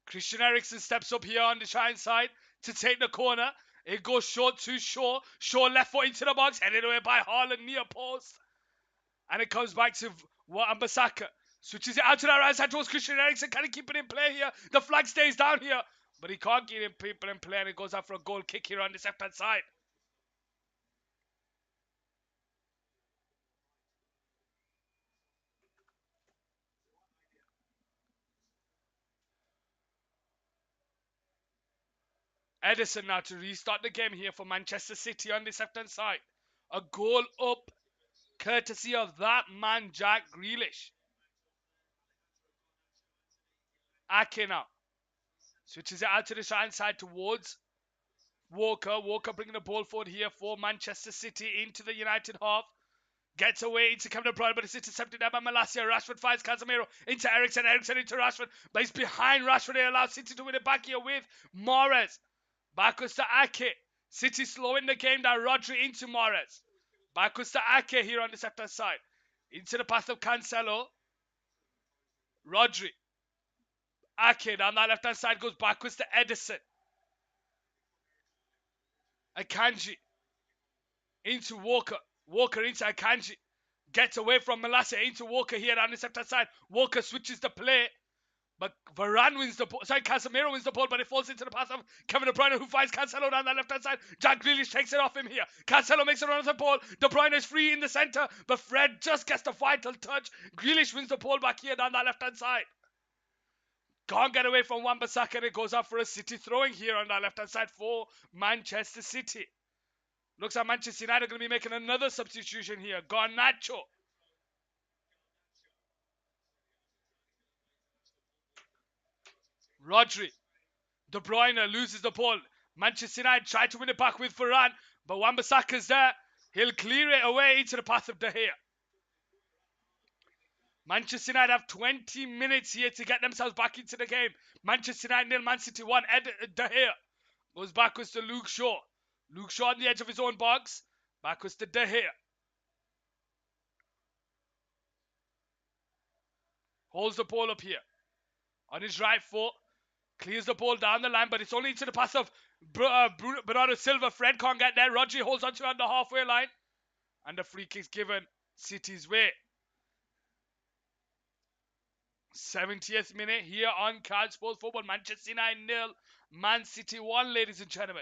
Christian Eriksen steps up here on the right side to take the corner. It goes short to Shaw. Shaw left foot into the box. Headed away by Haaland near post. And it comes back to Wan-Bissaka. Switches it out to that right side towards Christian Eriksen. Can he keep it in play here? The flag stays down here. But he can't keep people in play. And it goes out for a goal kick here on this left-hand side. Ederson now to restart the game here for Manchester City on this left-hand side. A goal up, courtesy of that man, Jack Grealish. Ake now. Switches it out to the right side towards Walker. Walker bringing the ball forward here for Manchester City into the United half. Gets away into Kevin De Bruyne, but it's intercepted there by Malacia. Rashford finds Casemiro into Eriksen. Eriksen into Rashford, but he's behind Rashford. They allow City to win it back here with Mahrez. Backwards to Ake. City slowing the game down. Rodri into Mahrez. Backwards to Ake here on the left-hand side. Into the path of Cancelo. Rodri. Ake down that left-hand side goes backwards to Edison. Akanji. Into Walker. Walker into Akanji. Gets away from Malacia into Walker here on the left-hand side. Walker switches the play. But Varane wins the ball. Sorry, Casemiro wins the ball, but it falls into the path of Kevin De Bruyne, who finds Cancelo down that left-hand side. Jack Grealish takes it off him here. Cancelo makes a run of the ball. De Bruyne is free in the centre, but Fred just gets the vital touch. Grealish wins the ball back here down that left-hand side. Can't get away from Wan-Bissaka, and it goes up for a City throwing here on that left-hand side for Manchester City. Looks like Manchester United are going to be making another substitution here. Garnacho. Rodri. De Bruyne loses the ball. Manchester United try to win it back with Varane, but Wan-Bissaka's there. He'll clear it away into the path of De Gea. Manchester United have 20 minutes here to get themselves back into the game. Manchester United nil, Man City 1. De Gea goes backwards to Luke Shaw. Luke Shaw on the edge of his own box. Backwards to De Gea. Holds the ball up here. On his right foot. Clears the ball down the line, but it's only into the pass of Bernardo Silva. Fred can't get there. Rodri holds onto it on the halfway line. And the free kick's given City's way. 70th minute here on Card Sports Football. Manchester United 0, Man City 1, ladies and gentlemen.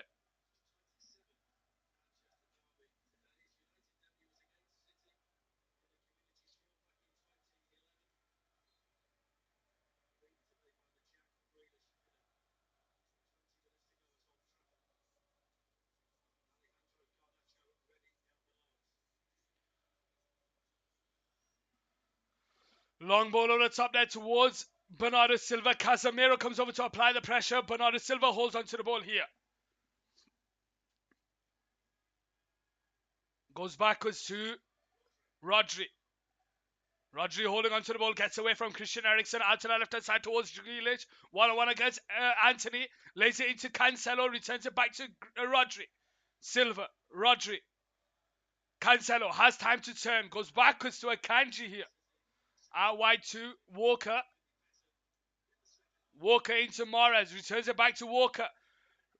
Long ball over the top there towards Bernardo Silva. Casemiro comes over to apply the pressure. Bernardo Silva holds onto the ball here. Goes backwards to Rodri. Rodri holding onto the ball, gets away from Christian Eriksen, out to the left-hand side towards Grealish. 1-on-1 against Anthony. Lays it into Cancelo, returns it back to Rodri. Silva, Rodri. Cancelo has time to turn, goes backwards to Akanji here. Out wide to Walker. Walker into Mahrez, returns it back to Walker.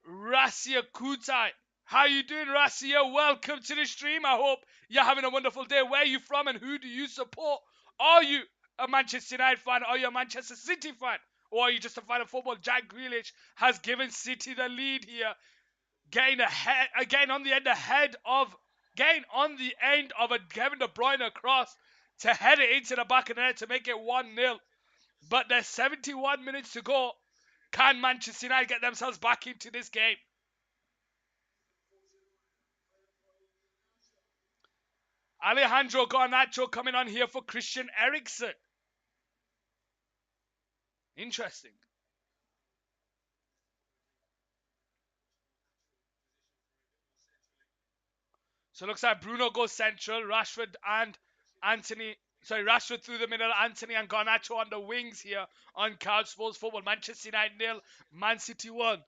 Rasia Kutai. How you doing, Rasia? Welcome to the stream. I hope you're having a wonderful day. Where are you from and who do you support? Are you a Manchester United fan? Are you a Manchester City fan? Or are you just a fan of football? Jack Grealish has given City the lead here. Getting ahead, again on the end of a Kevin De Bruyne cross to head it into the back of the net to make it 1-0. But there's 71 minutes to go. Can Manchester United get themselves back into this game? Alejandro Garnacho coming on here for Christian Eriksen. Interesting. So it looks like Bruno goes central, Rashford through the middle, Anthony and Garnacho on the wings here on Couch Sports Football. Manchester United 0, Man City 1.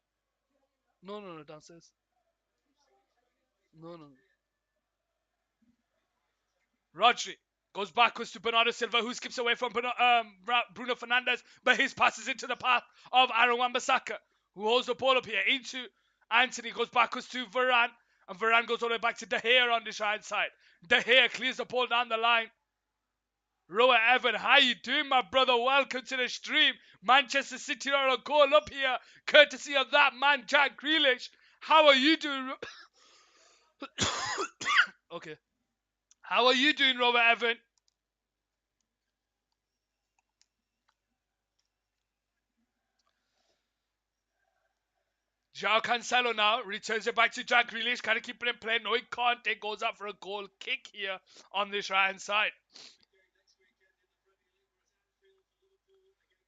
No, downstairs. No. Rodri goes backwards to Bernardo Silva, who skips away from Bruno Fernandes, but his pass is into the path of Aaron Wan-Bissaka, who holds the ball up here into Anthony, goes backwards to Varane, and Varane goes all the way back to De Gea on this right side. De Gea clears the ball down the line. Roa Evan, how you doing, my brother? Welcome to the stream. Manchester City are a goal up here, courtesy of that man, Jack Grealish. How are you doing? Okay. How are you doing, Robert Evan? João Cancelo now returns it back to Jack Grealish. Can he keep it in play? No, he can't. It goes up for a goal kick here on this right-hand side.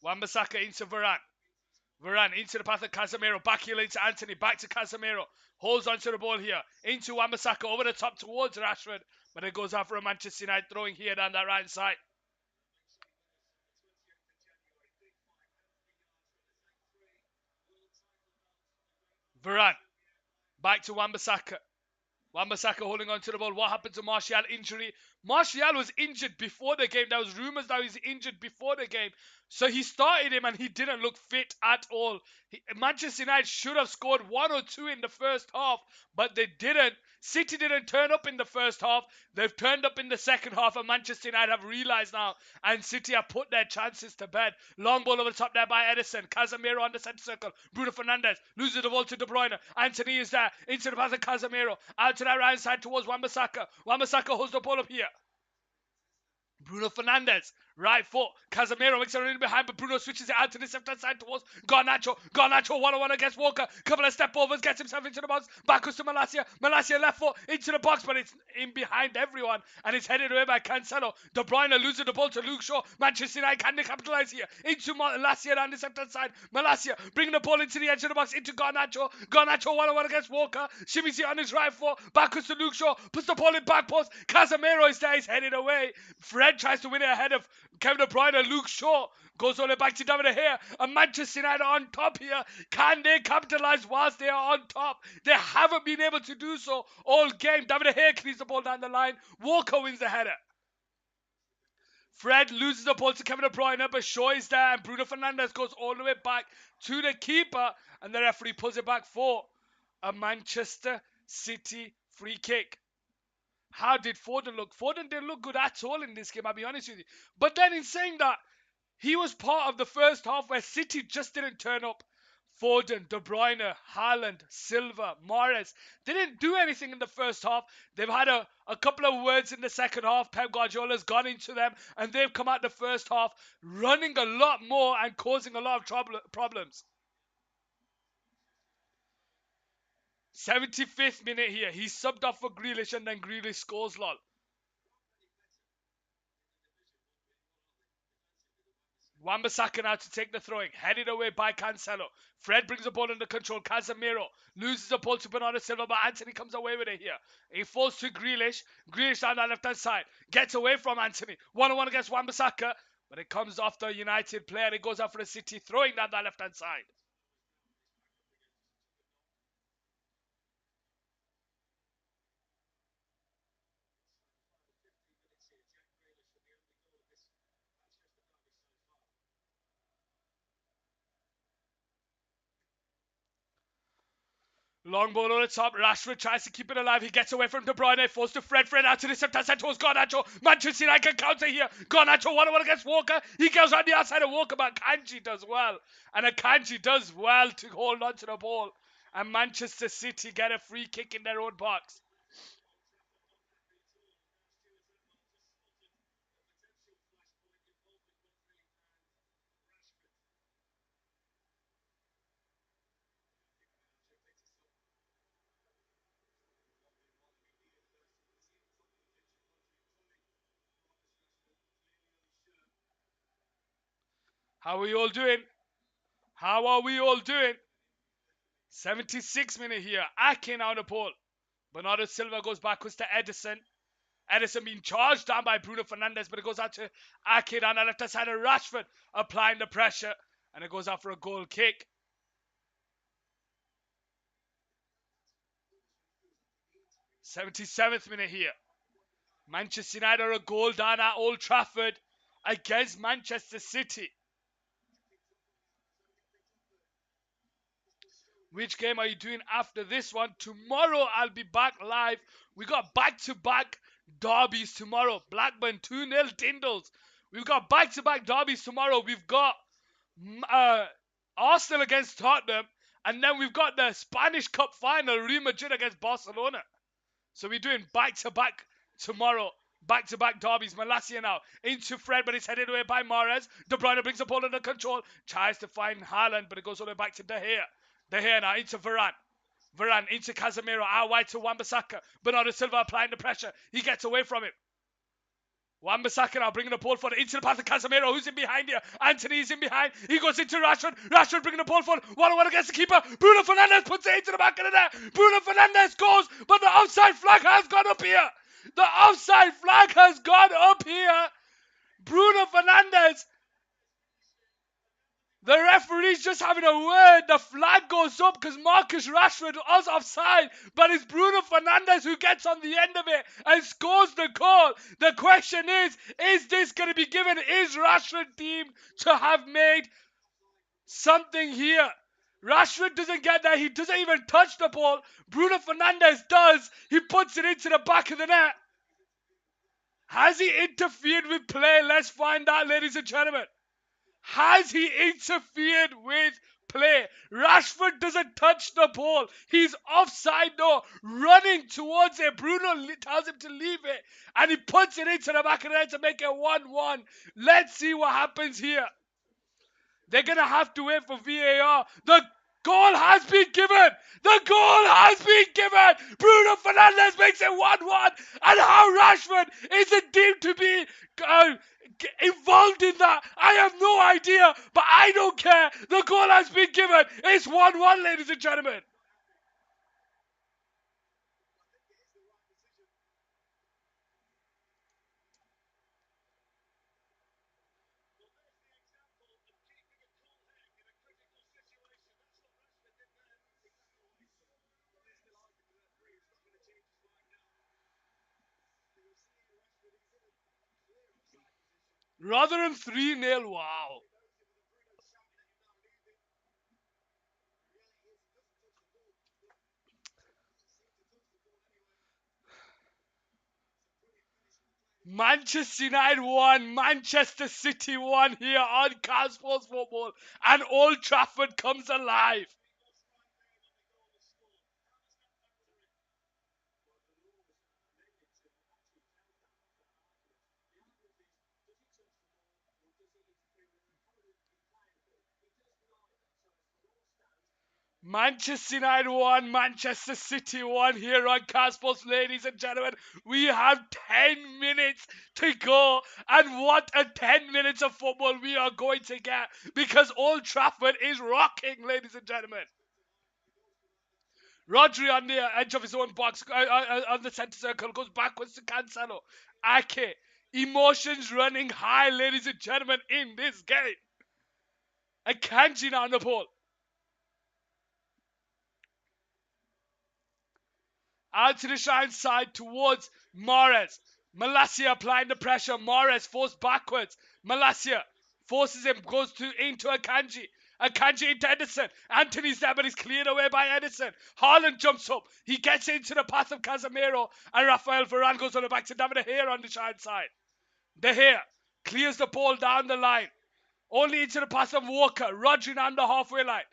Wan-Bissaka into Varane. Varane into the path of Casemiro. Back heel into Anthony. Back to Casemiro. Holds onto the ball here. Into Wan-Bissaka. Over the top towards Rashford. But it goes out for a Manchester United throwing here down that right side. Varane Back to Wan-Bissaka. Wan-Bissaka holding on to the ball. What happened to Martial? Injury. Martial was injured before the game. There was rumours that he was injured before the game. So he started him and he didn't look fit at all. Manchester United should have scored one or two in the first half, but they didn't. City didn't turn up in the first half. They've turned up in the second half, and Manchester United have realised now, and City have put their chances to bed. Long ball over the top there by Edison. Casemiro on the centre circle. Bruno Fernandes loses the ball to De Bruyne. Anthony is there. Into the pass of Casemiro. Out to the right side towards Wan-Bissaka. Wan-Bissaka holds the ball up here. Bruno Fernandes, right foot. Casemiro makes a run behind, but Bruno switches it out to the left-hand side towards Garnacho. Garnacho one-on-one against Walker. Couple of step overs, gets himself into the box. Back to Malacia. Malacia left foot into the box, but it's in behind everyone, and it's headed away by Cancelo. De Bruyne losing the ball to Luke Shaw. Manchester United can they capitalise here? Into Malacia on the left-hand side. Malacia bringing the ball into the edge of the box, into Garnacho. Garnacho one-on-one against Walker. Shimmies it on his right foot. Backwards to Luke Shaw. Puts the ball in back post. Casemiro is there. He's headed away. Fred tries to win it ahead of Kevin De Bruyne and Luke Shaw. Goes all the way back to David De Gea. And Manchester United on top here. Can they capitalise whilst they are on top? They haven't been able to do so all game. David De Gea clears the ball down the line. Walker wins the header. Fred loses the ball to Kevin De Bruyne, but Shaw is there, and Bruno Fernandes goes all the way back to the keeper, and the referee pulls it back for a Manchester City free kick. How did Foden look? Foden didn't look good at all in this game, I'll be honest with you. But then in saying that, he was part of the first half where City just didn't turn up. Foden, De Bruyne, Haaland, Silva, Mahrez. They didn't do anything in the first half. They've had a couple of words in the second half. Pep Guardiola's gone into them, and they've come out the first half running a lot more and causing a lot of problems. 75th minute here. He's subbed off for Grealish, and then Grealish scores, lol. Wan-Bissaka now to take the throwing. Headed away by Cancelo. Fred brings the ball under control. Casemiro loses the ball to Bernardo Silva, but Anthony comes away with it here. He falls to Grealish. Grealish down that left-hand side. Gets away from Anthony. One-on-one against Wan-Bissaka, but it comes off the United player. It goes out for the City, throwing down that left-hand side. Long ball on the top. Rashford tries to keep it alive. He gets away from De Bruyne. Falls to Fred. Fred out to the center side towards Garnacho. Manchester United can counter here. Garnacho one-on-one against Walker. He goes on the outside of Walker, but Kanji does well. And Akanji does well to hold on to the ball. And Manchester City get a free kick in their own box. How are we all doing? How are we all doing? 76 minute here. Ake on the pole. Bernardo Silva goes backwards to Edison. Edison being charged down by Bruno Fernandes, but it goes out to Ake on the left side of Rashford, applying the pressure, and it goes out for a goal kick. 77th minute here. Manchester United are a goal down at Old Trafford against Manchester City. Which game are you doing after this one? Tomorrow I'll be back live. We got back-to-back derbies tomorrow. Blackburn 2-0 Tindals. We've got back-to-back derbies tomorrow. We've got Arsenal against Tottenham. And then we've got the Spanish Cup final, Real Madrid against Barcelona. So we're doing back-to-back tomorrow. Back-to-back derbies. Malacia now into Fred, but it's headed away by Mahrez. De Bruyne brings the ball under control. Tries to find Haaland, but it goes all the way back to De Gea. De Gea now into Varane. Varane into Casemiro. Out wide to Wan-Bissaka. Bernardo Silva applying the pressure. He gets away from it. Wan-Bissaka now bringing the ball forward into the path of Casemiro. Who's in behind here? Anthony is in behind. He goes into Rashford. Rashford bringing the ball forward. 1-on-1 against the keeper. Bruno Fernandes puts it into the back of the net. Bruno Fernandes goes, but the offside flag has gone up here. The offside flag has gone up here. Bruno Fernandes. The referee's just having a word. The flag goes up because Marcus Rashford was offside, but it's Bruno Fernandes who gets on the end of it and scores the goal. The question is this going to be given? Is Rashford deemed to have made something here? Rashford doesn't get there. He doesn't even touch the ball. Bruno Fernandes does. He puts it into the back of the net. Has he interfered with play? Let's find out, ladies and gentlemen. Has he interfered with play? Rashford doesn't touch the ball. He's offside though, running towards it. Bruno tells him to leave it, and he puts it into the back of the net to make it 1-1. Let's see what happens here. They're going to have to wait for VAR. The goal has been given. The goal has been given. Bruno Fernandes makes it 1-1. And how Rashford isn't deemed to be uh, involved in that, I have no idea. But I don't care. The goal has been given. It's 1-1, ladies and gentlemen. Rotherham 3-0. Wow. Manchester United 1, Manchester City 1 here on Cal Sports Football, and Old Trafford comes alive. Manchester United 1, Manchester City 1 here on Cal Sports, ladies and gentlemen. We have 10 minutes to go, and what a 10 minutes of football we are going to get, because Old Trafford is rocking, ladies and gentlemen. Rodri on the edge of his own box, on the centre circle, goes backwards to Cancelo. Ake, emotions running high, ladies and gentlemen, in this game. And Kanji now on the ball. Out to the shine side towards Mahrez. Malacia applying the pressure. Mahrez forced backwards. Malacia forces him, goes into Akanji. Akanji into Edison. Anthony's there, but he's cleared away by Edison. Haaland jumps up. He gets into the path of Casemiro, and Rafael Varane goes on the back to David De Gea on the shine side. De Gea clears the ball down the line. Only into the pass of Walker. Rodri on the halfway line.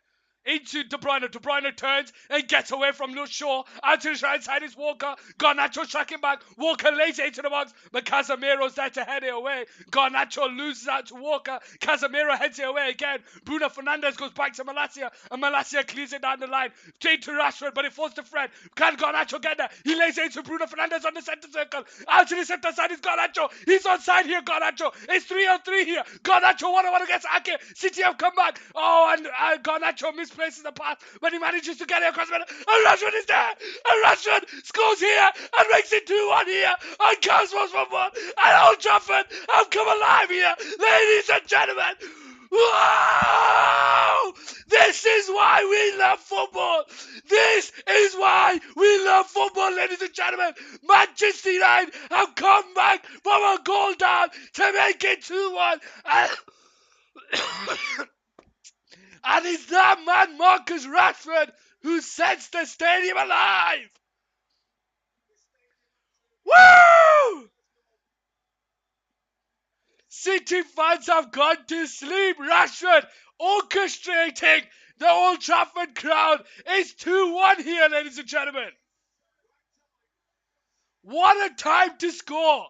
Into De Bruyne. De Bruyne turns and gets away from Luke Shaw. Out to the right side is Walker. Garnacho tracking back. Walker lays it into the box, but Casemiro's there to head it away. Garnacho loses out to Walker. Casemiro heads it away again. Bruno Fernandes goes back to Malacia, and Malacia clears it down the line. Straight to Rashford, but it falls to Fred. Can Garnacho get there? He lays it into Bruno Fernandes on the centre circle. Out to the centre side is Garnacho. He's on side here, Garnacho. It's 3-on-3 here. Garnacho 1-on-1 against Ake. City have come back. Oh, and Garnacho misplaces the pass, but he manages to get it across the middle. And Rashford is there. And Rashford scores here and makes it 2-1 here on Cosmos Football. And Old Trafford have come alive here, ladies and gentlemen. Wow! This is why we love football. This is why we love football, ladies and gentlemen. Manchester United have come back from a goal down to make it 2-1. And it's that man, Marcus Rashford, who sets the stadium alive. Woo! City fans have gone to sleep. Rashford orchestrating the Old Trafford crowd. It's 2-1 here, ladies and gentlemen. What a time to score.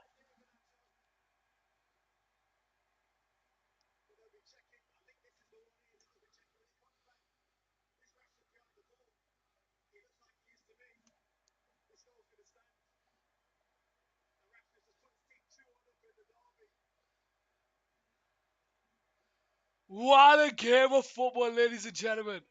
What a game of football, ladies and gentlemen.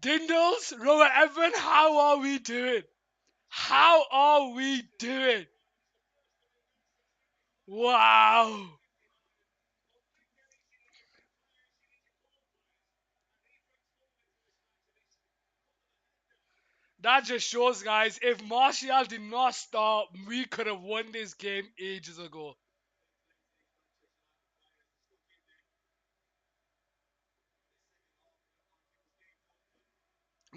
Dindles, Robert Evan, how are we doing? How are we doing? Wow. That just shows, guys, if Martial did not start, we could have won this game ages ago.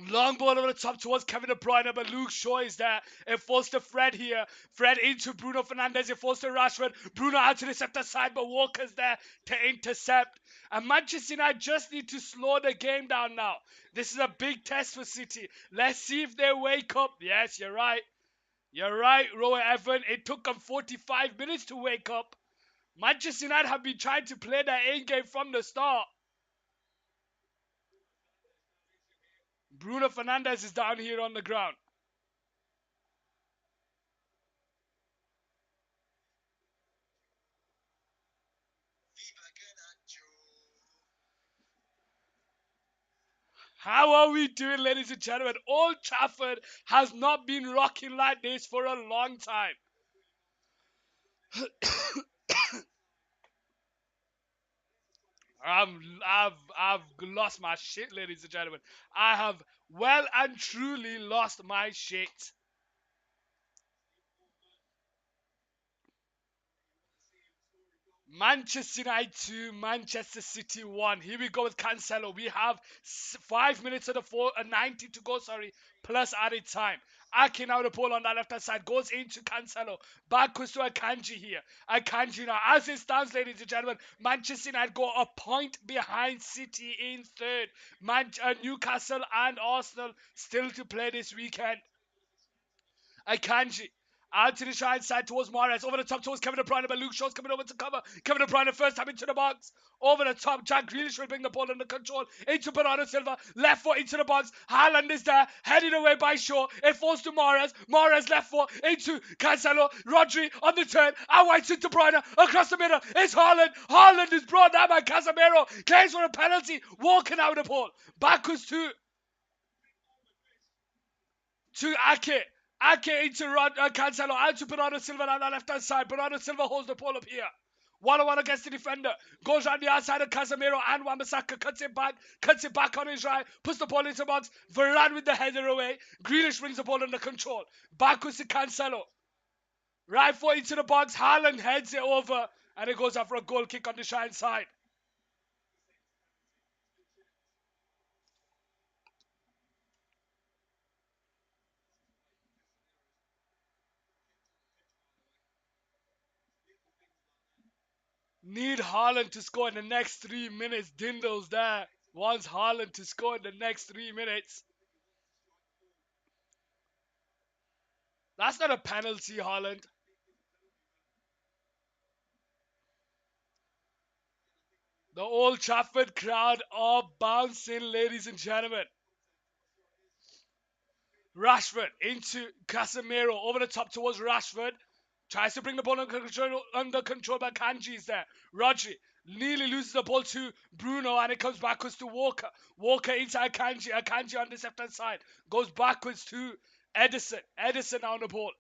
Long ball over the top towards Kevin De Bruyne, but Luke Shaw is there. It falls to Fred here. Fred into Bruno Fernandes. It falls to Rashford. Bruno out to the center side, but Walker's there to intercept. And Manchester United just need to slow the game down now. This is a big test for City. Let's see if they wake up. Yes, you're right. You're right, Roy Evan. It took them 45 minutes to wake up. Manchester United have been trying to play their A game from the start. Bruno Fernandes is down here on the ground. How are we doing, ladies and gentlemen? Old Trafford has not been rocking like this for a long time. I've lost my shit, ladies and gentlemen. I have well and truly lost my shit. Manchester United 2, Manchester City 1. Here we go with Cancelo. We have 5 minutes of the 90 to go, sorry, plus added time. Ake now the ball on that left hand side goes into Cancelo. Backwards to Akanji here. Akanji now, as it stands, ladies and gentlemen, Manchester United go a point behind City in third. Newcastle and Arsenal still to play this weekend. Akanji. Out to the side side towards Mahrez. Over the top towards Kevin De Bruyne, but Luke Shaw's coming over to cover. Kevin De Bruyne first time into the box. Over the top, Jack Grealish will bring the ball under control. Into Bernardo Silva. Left foot into the box. Haaland is there. Headed away by Shaw. It falls to Mahrez. Mahrez left foot into Cancelo. Rodri on the turn. Out wide to De Bruyne. Across the middle. It's Haaland. Haaland is brought down by Casemiro. Claims for a penalty. Walking out the ball. Backwards to Ake. Ake into Cancelo, out to Bernardo Silva on the left-hand side. Bernardo Silva holds the ball up here. 1-on-1 against the defender. Goes around the outside of Casemiro and Wan-Bissaka cuts it back on his right, puts the ball into the box. Varane with the header away. Grealish brings the ball under control. Backwards to Cancelo. Right foot into the box. Haaland heads it over, and it goes out for a goal kick on the right side. Need Haaland to score in the next 3 minutes. Dindle's there. Wants Haaland to score in the next 3 minutes. That's not a penalty, Haaland. The Old Trafford crowd are bouncing, ladies and gentlemen. Rashford into Casemiro. Over the top towards Rashford. Tries to bring the ball under control, but Kanji is there. Rodri nearly loses the ball to Bruno, and it comes backwards to Walker. Walker inside Akanji. Akanji on the left-hand side. Goes backwards to Edison. Edison on the ball.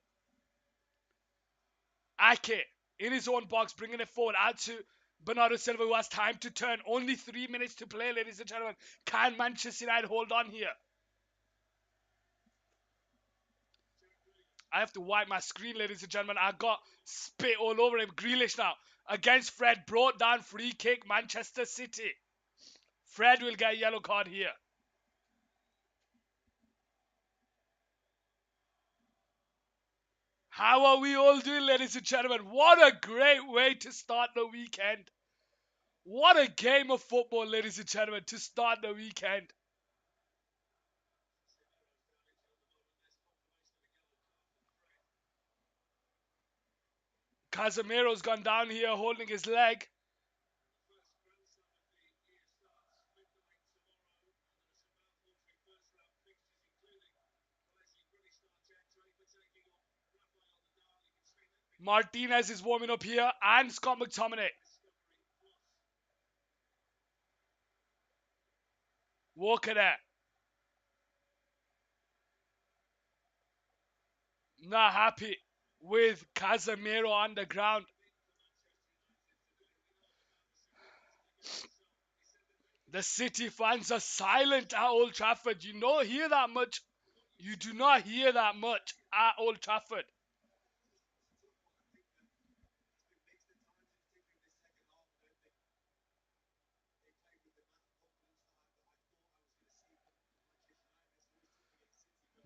Ake in his own box, bringing it forward out to Bernardo Silva, who has time to turn. Only 3 minutes to play, ladies and gentlemen. Can Manchester United hold on here? I have to wipe my screen, ladies and gentlemen. I got spit all over him. Grealish now against Fred. Brought down free kick, Manchester City. Fred will get a yellow card here. How are we all doing, ladies and gentlemen? What a great way to start the weekend. What a game of football, ladies and gentlemen, to start the weekend. Casemiro's gone down here holding his leg. Martinez is warming up here, and Scott McTominay. Walker there. Not happy with Casemiro on the ground. The City fans are silent at Old Trafford. You don't hear that much. You do not hear that much at Old Trafford.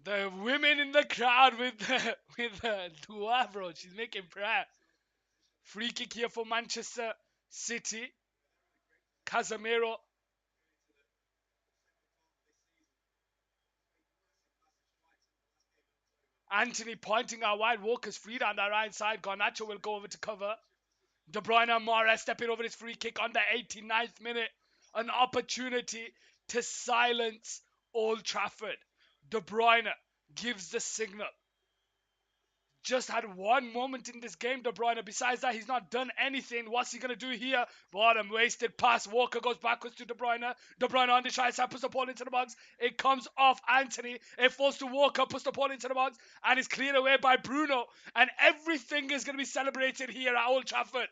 The women in the crowd with the dua, bro. She's making prayer. Free kick here for Manchester City. Casemiro. Anthony pointing out wide. Walker's free down the right side. Garnacho will go over to cover. De Bruyne and Mahrez stepping over his free kick on the 89th minute. An opportunity to silence Old Trafford. De Bruyne gives the signal. Just had one moment in this game, De Bruyne. Besides that, he's not done anything. What's he going to do here? Bottom wasted pass. Walker goes backwards to De Bruyne. De Bruyne on the try side, puts the ball into the box. It comes off Anthony. It falls to Walker, puts the ball into the box, and is cleared away by Bruno. And everything is going to be celebrated here at Old Trafford.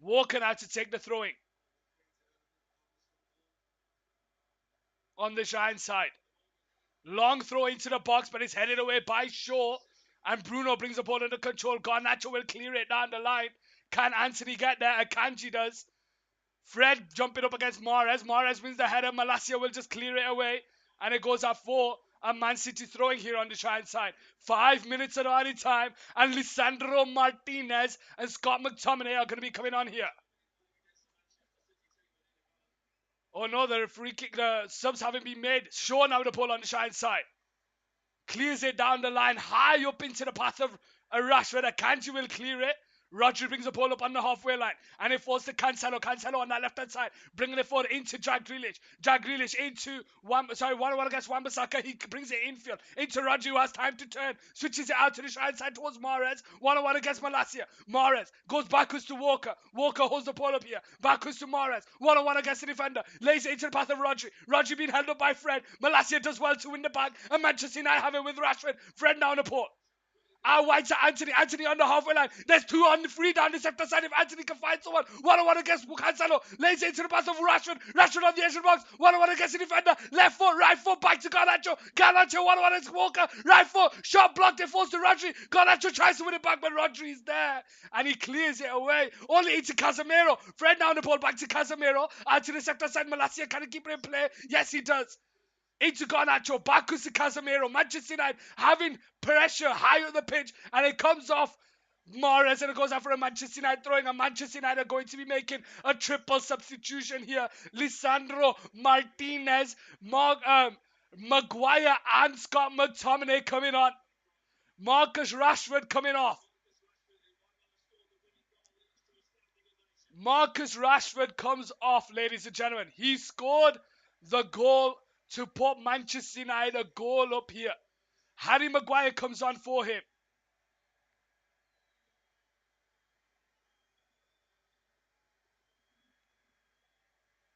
Walker now to take the throwing on the Giant side. Long throw into the box, but it's headed away by Shaw. And Bruno brings the ball under control. Garnacho will clear it down the line. Can Anthony get there? Akanji does. Fred jumping up against Mahrez. Mahrez wins the header. Malacia will just clear it away. And it goes at 4. And Man City throwing here on the Giant side. 5 minutes of added time. And Lisandro Martinez and Scott McTominay are going to be coming on here. Oh no, the free kick, the subs haven't been made. Shaw now the ball on the Giant side. Clears it down the line, high up into the path of Rashford. Akanji will clear it. Rodri brings the ball up on the halfway line, and it falls to Cancelo. Cancelo on that left-hand side, bringing it forward into Jack Grealish. Jack Grealish into one against Wan-Bissaka. He brings it infield into Rodri, who has time to turn, switches it out to the right side towards Mahrez. 1-on-1 against Malacia. Mahrez goes backwards to Walker. Walker holds the ball up here, backwards to Mahrez. 1-on-1 against the defender, lays it into the path of Rodri. Rodri being held up by Fred. Malacia does well to win the back, and Manchester United have it with Rashford. Fred now on the ball. Out wide to Anthony. Anthony on the halfway line. There's 2 on the 3 down the center side. If Anthony can find someone, 1-on-1 against Cancelo. Lays it into the path of Rashford. Rashford on the edge of the box. 1-on-1 against the defender. Left foot, right foot, back to Garnacho. Garnacho 1-on-1 against Walker. Right foot, shot blocked. It falls to Rodri. Garnacho tries to win it back, but Rodri is there. And he clears it away. Only into Casemiro. Fred now on the ball back to Casemiro. Out to the center side. Malacia can he keep it in play? Yes, he does. Into Garnacho, backwards to Casemiro. Manchester United having pressure high on the pitch, and it comes off Mahrez, and it goes out for a Manchester United throwing. And Manchester United are going to be making a triple substitution here. Lisandro Martinez, Maguire, and Scott McTominay coming on. Marcus Rashford coming off. Marcus Rashford comes off, ladies and gentlemen. He scored the goal to put Manchester United a goal up here. Harry Maguire comes on for him.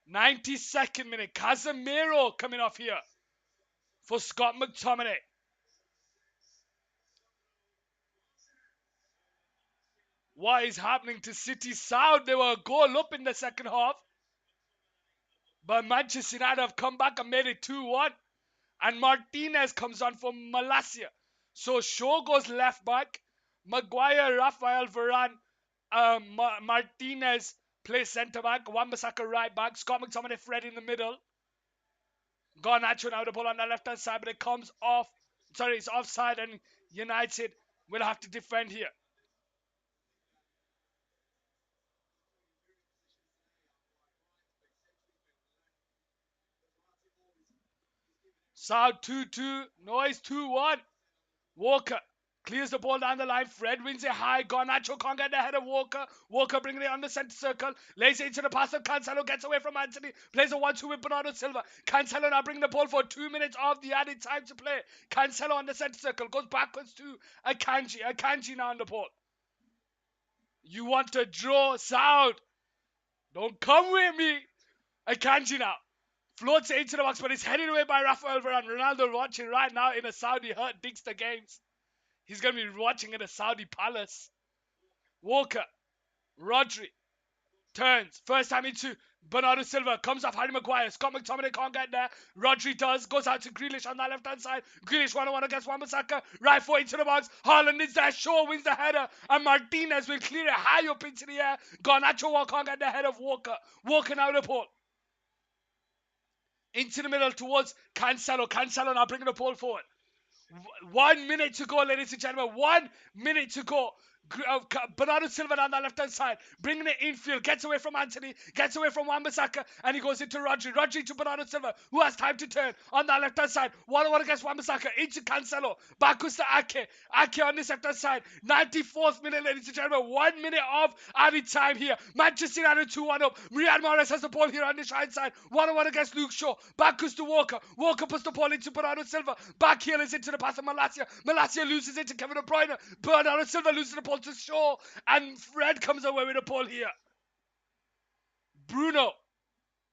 '92nd minute. Casemiro coming off here for Scott McTominay. What is happening to City Sound? They were a goal up in the second half. But Manchester United have come back and made it 2-1. And Martinez comes on for Malacia. So Shaw goes left back. Maguire, Rafael Varane, Martinez plays centre back. Wan-Bissaka right back. Scott McTominay, Fred in the middle. Garnacho now the ball on the left hand side, but it comes off. Sorry, it's offside, and United will have to defend here. South 2-2. Noise 2-1. Walker clears the ball down the line. Fred wins it high. Garnacho can't get the head of Walker. Walker bringing it on the centre circle. Lays it into the pass of Cancelo. Gets away from Anthony. Plays a 1-2 with Bernardo Silva. Cancelo now bringing the ball for 2 minutes of the added time to play. Cancelo on the centre circle. Goes backwards to Akanji. Akanji now on the ball. You want to draw Sound. Don't come with me. Akanji now floats it into the box, but it's headed away by Rafael Varane. Ronaldo watching right now in a Saudi hut, digs the games. He's going to be watching in a Saudi palace. Walker, Rodri, turns. First time into Bernardo Silva. Comes off Harry Maguire. Scott McTominay can't get there. Rodri does. Goes out to Grealish on that left hand side. Grealish 1-on-1 against Wan-Bissaka. Right foot into the box. Haaland is there. Shaw wins the header. And Martinez will clear it high up into the air. Garnacho can't get the head of Walker. Walker now the ball. Into the middle towards Cancelo. Cancelo now bringing the ball forward. 1 minute to go, ladies and gentlemen. 1 minute to go. Bernardo Silva on that left hand side, bringing it infield, gets away from Anthony, gets away from Wan-Bissaka, and he goes into Rodri. Rodri to Bernardo Silva, who has time to turn on that left hand side. 1-on-1 against Wan-Bissaka, into Cancelo, back to Ake. Ake on this left hand side. 94th minute, ladies and gentlemen. 1 minute of added time here. Manchester United 2-1 up. Riyad Mahrez has the ball here on this right side. 1-on-1 against Luke Shaw. Back goes to Walker. Walker puts the ball into Bernardo Silva. Back heel is into the pass of Malacia. Malacia loses it to Kevin De Bruyne. Bernardo Silva loses the ball to Shaw, and Fred comes away with the ball here. Bruno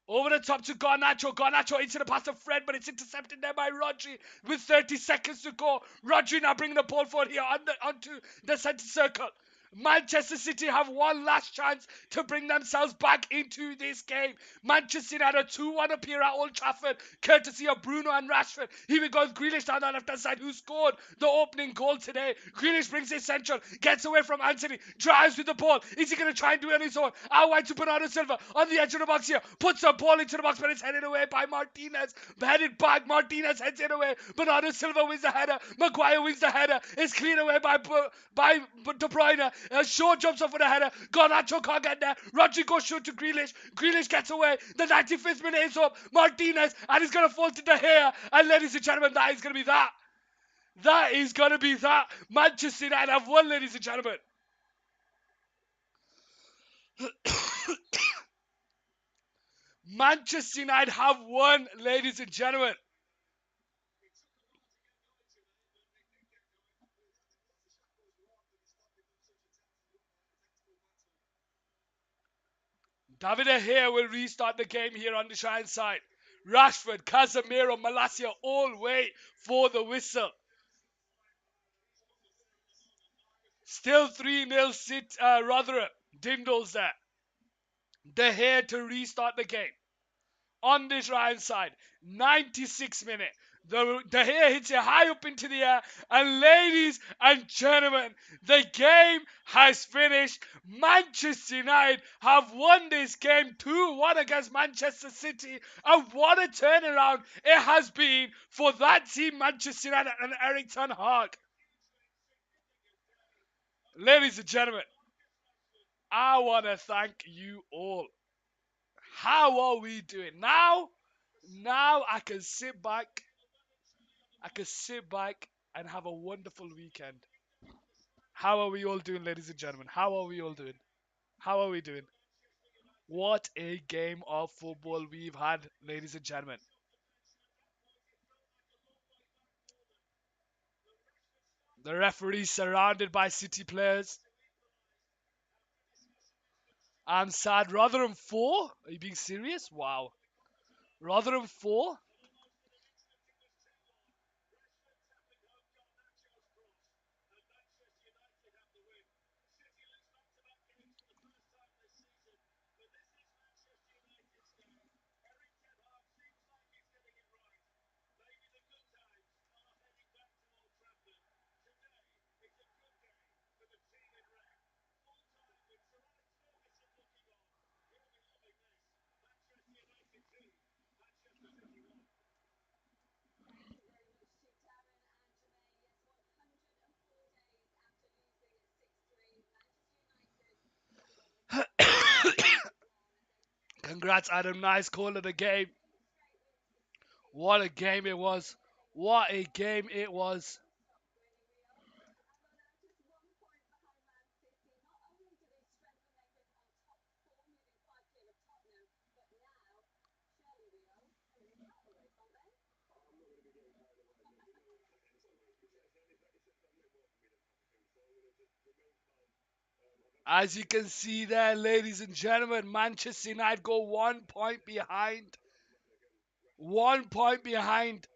over the top to Garnacho. Garnacho into the pass of Fred, but it's intercepted there by Rodri with 30 seconds to go. Rodri now bringing the ball forward here onto the centre circle. Manchester City have one last chance to bring themselves back into this game. Manchester United 2-1 up here at Old Trafford, courtesy of Bruno and Rashford. Here we go, Grealish down the left-hand side, who scored the opening goal today. Grealish brings it central, gets away from Anthony, drives with the ball. Is he going to try and do it on his own? Out wide to Bernardo Silva on the edge of the box here. Puts the ball into the box, but it's headed away by Martinez. Headed back, Martinez heads it away. Bernardo Silva wins the header. Maguire wins the header. It's cleared away by De Bruyne. Shaw jumps off with a header. Garnacho can't get there. Rodri goes short to Grealish. Grealish gets away. The 95th minute is up. Martinez, and he's going to fall to De Gea. And ladies and gentlemen, that is going to be that. That is going to be that. Manchester United have won, ladies and gentlemen. Manchester United have won, ladies and gentlemen. David De Gea will restart the game here on the Shine side. Rashford, Casemiro, Malacia all wait for the whistle. Still 3-0 Rotherham. Dindles there. De Gea to restart the game. On this right side, 96 minute. De Gea hits it high up into the air, and ladies and gentlemen, the game has finished. Manchester United have won this game 2-1 against Manchester City, and what a turnaround it has been for that team, Manchester United and Erik ten Hag. Ladies and gentlemen, I want to thank you all. How are we doing? Now I can sit back. I can sit back and have a wonderful weekend. How are we all doing, ladies and gentlemen? How are we all doing? How are we doing? What a game of football we've had, ladies and gentlemen. The referee surrounded by City players. I'm sad. Rotherham 4? Are you being serious? Wow. Rotherham 4? Congrats, Adam. Nice call of the game. What a game it was. What a game it was. As you can see there, ladies and gentlemen, Manchester United go 1 point behind. 1 point behind.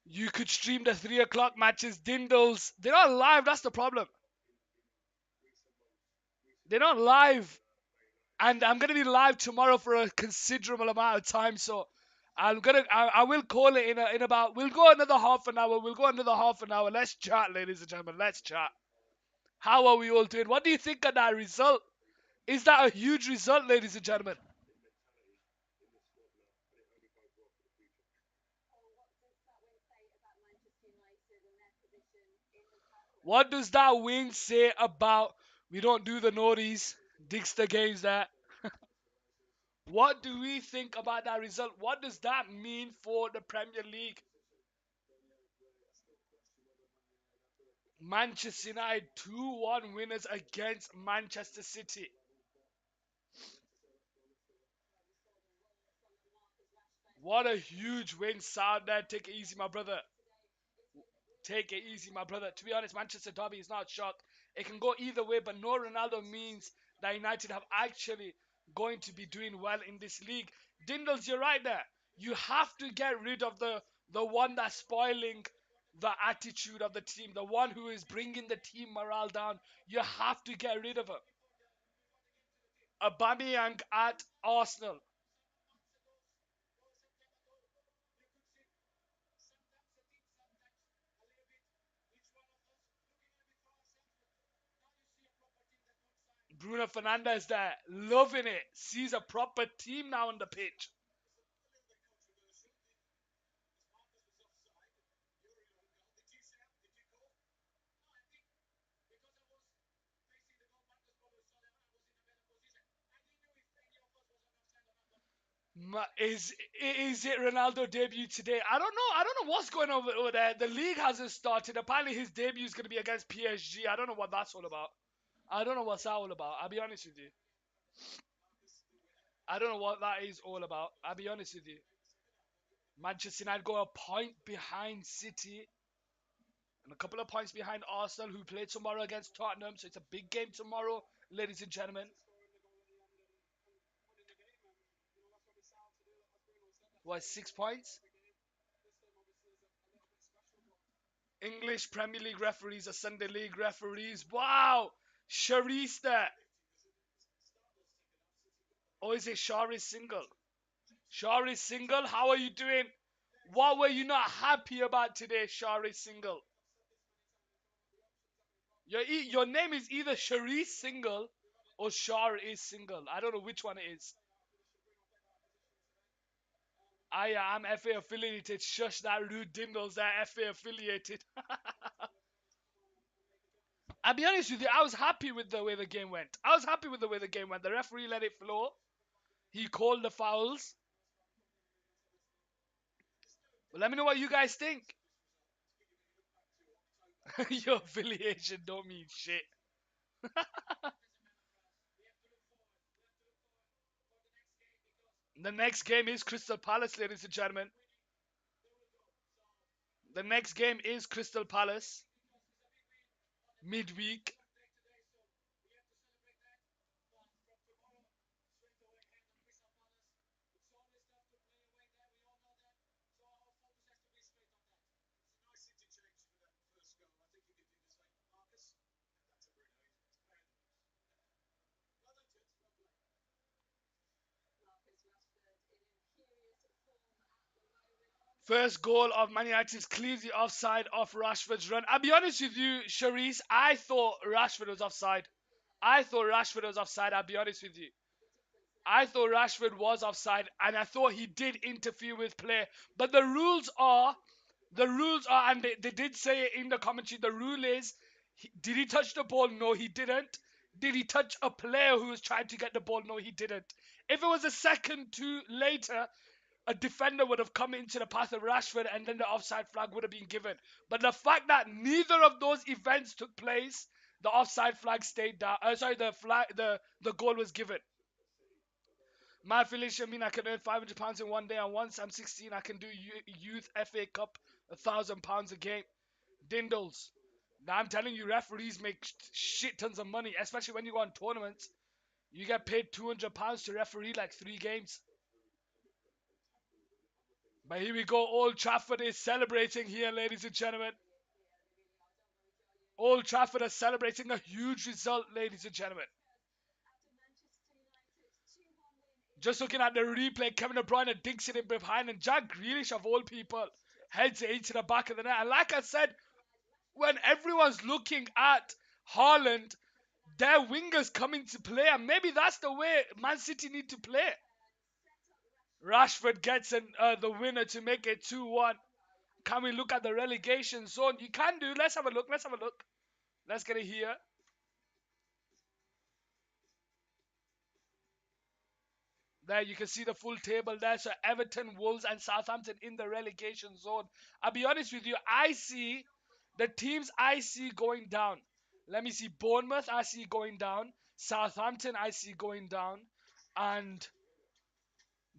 You could stream the 3 o'clock matches. Dindles. They're not live, that's the problem. They're not live. And I'm gonna be live tomorrow for a considerable amount of time, so I will call it in about we'll go another half an hour. We'll go another half an hour. Let's chat, ladies and gentlemen. Let's chat. How are we all doing? What do you think of that result? Is that a huge result, ladies and gentlemen? What does that win say about we don't do the naughties? Digs the games there. What do we think about that result? What does that mean for the Premier League? Manchester United 2-1 winners against Manchester City. What a huge win, South there. Take it easy, my brother. Take it easy, my brother. To be honest, Manchester Derby is not a shock. It can go either way, but no Ronaldo means that United have actually going to be doing well in this league. Dindles, you're right there. You have to get rid of the one that's spoiling the attitude of the team, the one who is bringing the team morale down. You have to get rid of him. Aubameyang at Arsenal. Bruno Fernandes there, loving it. Sees a proper team now on the pitch. Is it Ronaldo debut today? I don't know. I don't know what's going on over there. The league hasn't started. Apparently his debut is going to be against PSG. I don't know what that's all about. I don't know what's that all about. I'll be honest with you. I don't know what that is all about. I'll be honest with you. Manchester United go a point behind City and a couple of points behind Arsenal, who play tomorrow against Tottenham. So it's a big game tomorrow, ladies and gentlemen. What, 6 points? English Premier League referees are Sunday League referees. Wow! Sharice there. Or is it Shari single? Shari single, how are you doing? What were you not happy about today, Shari single? Your name is either Sharice single or Shar is single. I don't know which one it is. I am FA affiliated. Shush that rude dindles. They're FA affiliated. I'll be honest with you, I was happy with the way the game went. I was happy with the way the game went. The referee let it flow. He called the fouls. But let me know what you guys think. Your affiliation don't mean shit. The next game is Crystal Palace, ladies and gentlemen. The next game is Crystal Palace midweek. First goal of Man United's clears the offside off Rashford's run. I'll be honest with you, Charisse, I thought Rashford was offside. I thought Rashford was offside, I'll be honest with you. I thought Rashford was offside and I thought he did interfere with play. But the rules are, and they did say it in the commentary, the rule is, did he touch the ball? No, he didn't. Did he touch a player who was trying to get the ball? No, he didn't. If it was a second too later, a defender would have come into the path of Rashford and then the offside flag would have been given. But the fact that neither of those events took place, the offside flag stayed down. Sorry, the goal was given. My affiliation mean I can earn £500 in one day, and once I'm 16, I can do youth FA Cup £1,000 a game. Dindles. Now I'm telling you, referees make shit tons of money, especially when you go on tournaments. You get paid £200 to referee like 3 games. But here we go. Old Trafford is celebrating here, ladies and gentlemen. Old Trafford is celebrating a huge result, ladies and gentlemen. Just looking at the replay, Kevin De Bruyne dinks it in behind, and Jack Grealish, of all people, heads it into the back of the net. And like I said, when everyone's looking at Haaland, their wingers come into play, and maybe that's the way Man City need to play. Rashford gets the winner to make it 2-1. Can we look at the relegation zone? You can do. Let's have a look. Let's have a look. Let's get it here. There you can see the full table there. So Everton, Wolves, and Southampton in the relegation zone. I'll be honest with you. I see the teams I see going down. Let me see. Bournemouth, I see going down. Southampton, I see going down. And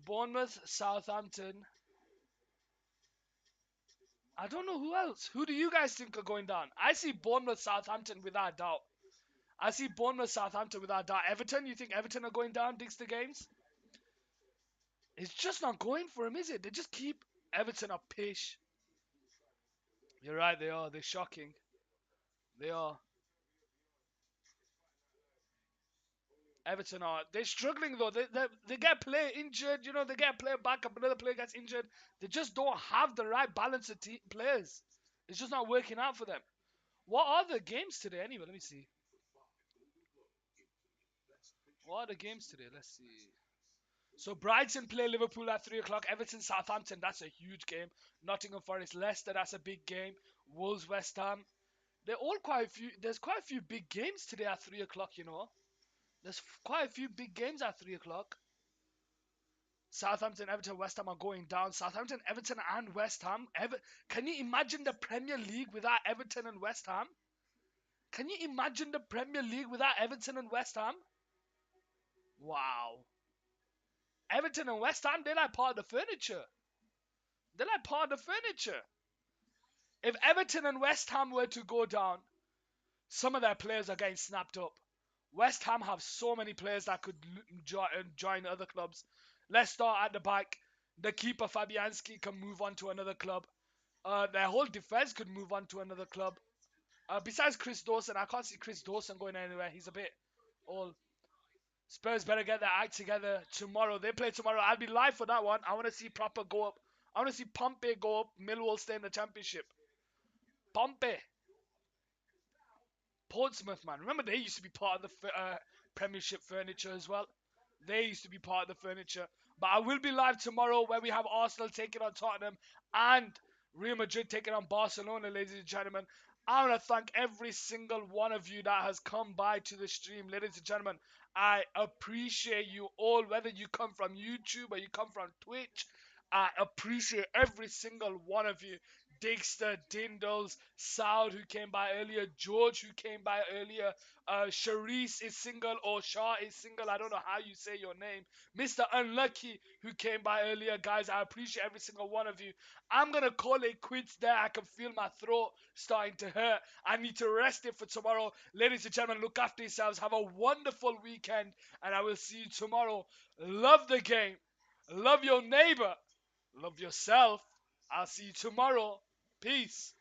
Bournemouth, Southampton. I don't know who else. Who do you guys think are going down? I see Bournemouth, Southampton without doubt. I see Bournemouth, Southampton without doubt. Everton, you think Everton are going down, Diggs the games? It's just not going for him, is it? They just keep Everton up pish. You're right, they are. They're shocking. They are. Everton are. They're struggling though. They get a player injured. You know, they get a player back up. Another player gets injured. They just don't have the right balance of players. It's just not working out for them. What are the games today anyway? Let me see. What are the games today? Let's see. So Brighton play Liverpool at 3 o'clock. Everton, Southampton, that's a huge game. Nottingham Forest, Leicester, that's a big game. Wolves, West Ham. They're all quite a few. There's quite a few big games today at 3 o'clock, you know. There's quite a few big games at 3 o'clock. Southampton, Everton, West Ham are going down. Southampton, Everton, and West Ham. Can you imagine the Premier League without Everton and West Ham? Can you imagine the Premier League without Everton and West Ham? Wow. Everton and West Ham, they're like part of the furniture. They're like part of the furniture. If Everton and West Ham were to go down, some of their players are getting snapped up. West Ham have so many players that could join other clubs. Let's start at the back. The keeper Fabianski can move on to another club. Their whole defense could move on to another club. Besides Chris Dawson, I can't see Chris Dawson going anywhere. He's a bit old. Spurs better get their act together tomorrow. They play tomorrow. I'll be live for that one. I want to see Proper go up. I want to see Pompey go up. Millwall stay in the championship. Pompey. Portsmouth, man. Remember they used to be part of the Premiership furniture as well. They used to be part of the furniture. But I will be live tomorrow where we have Arsenal taking on Tottenham and Real Madrid taking on Barcelona, ladies and gentlemen. I want to thank every single one of you that has come by to the stream, ladies and gentlemen. I appreciate you all, whether you come from YouTube or you come from Twitch. I appreciate every single one of you. Digster, Dindles, Saud who came by earlier, George who came by earlier, Sharice is single or Shah is single. I don't know how you say your name. Mr. Unlucky who came by earlier. Guys, I appreciate every single one of you. I'm going to call it quits there. I can feel my throat starting to hurt. I need to rest it for tomorrow. Ladies and gentlemen, look after yourselves. Have a wonderful weekend and I will see you tomorrow. Love the game. Love your neighbor. Love yourself. I'll see you tomorrow. Peace.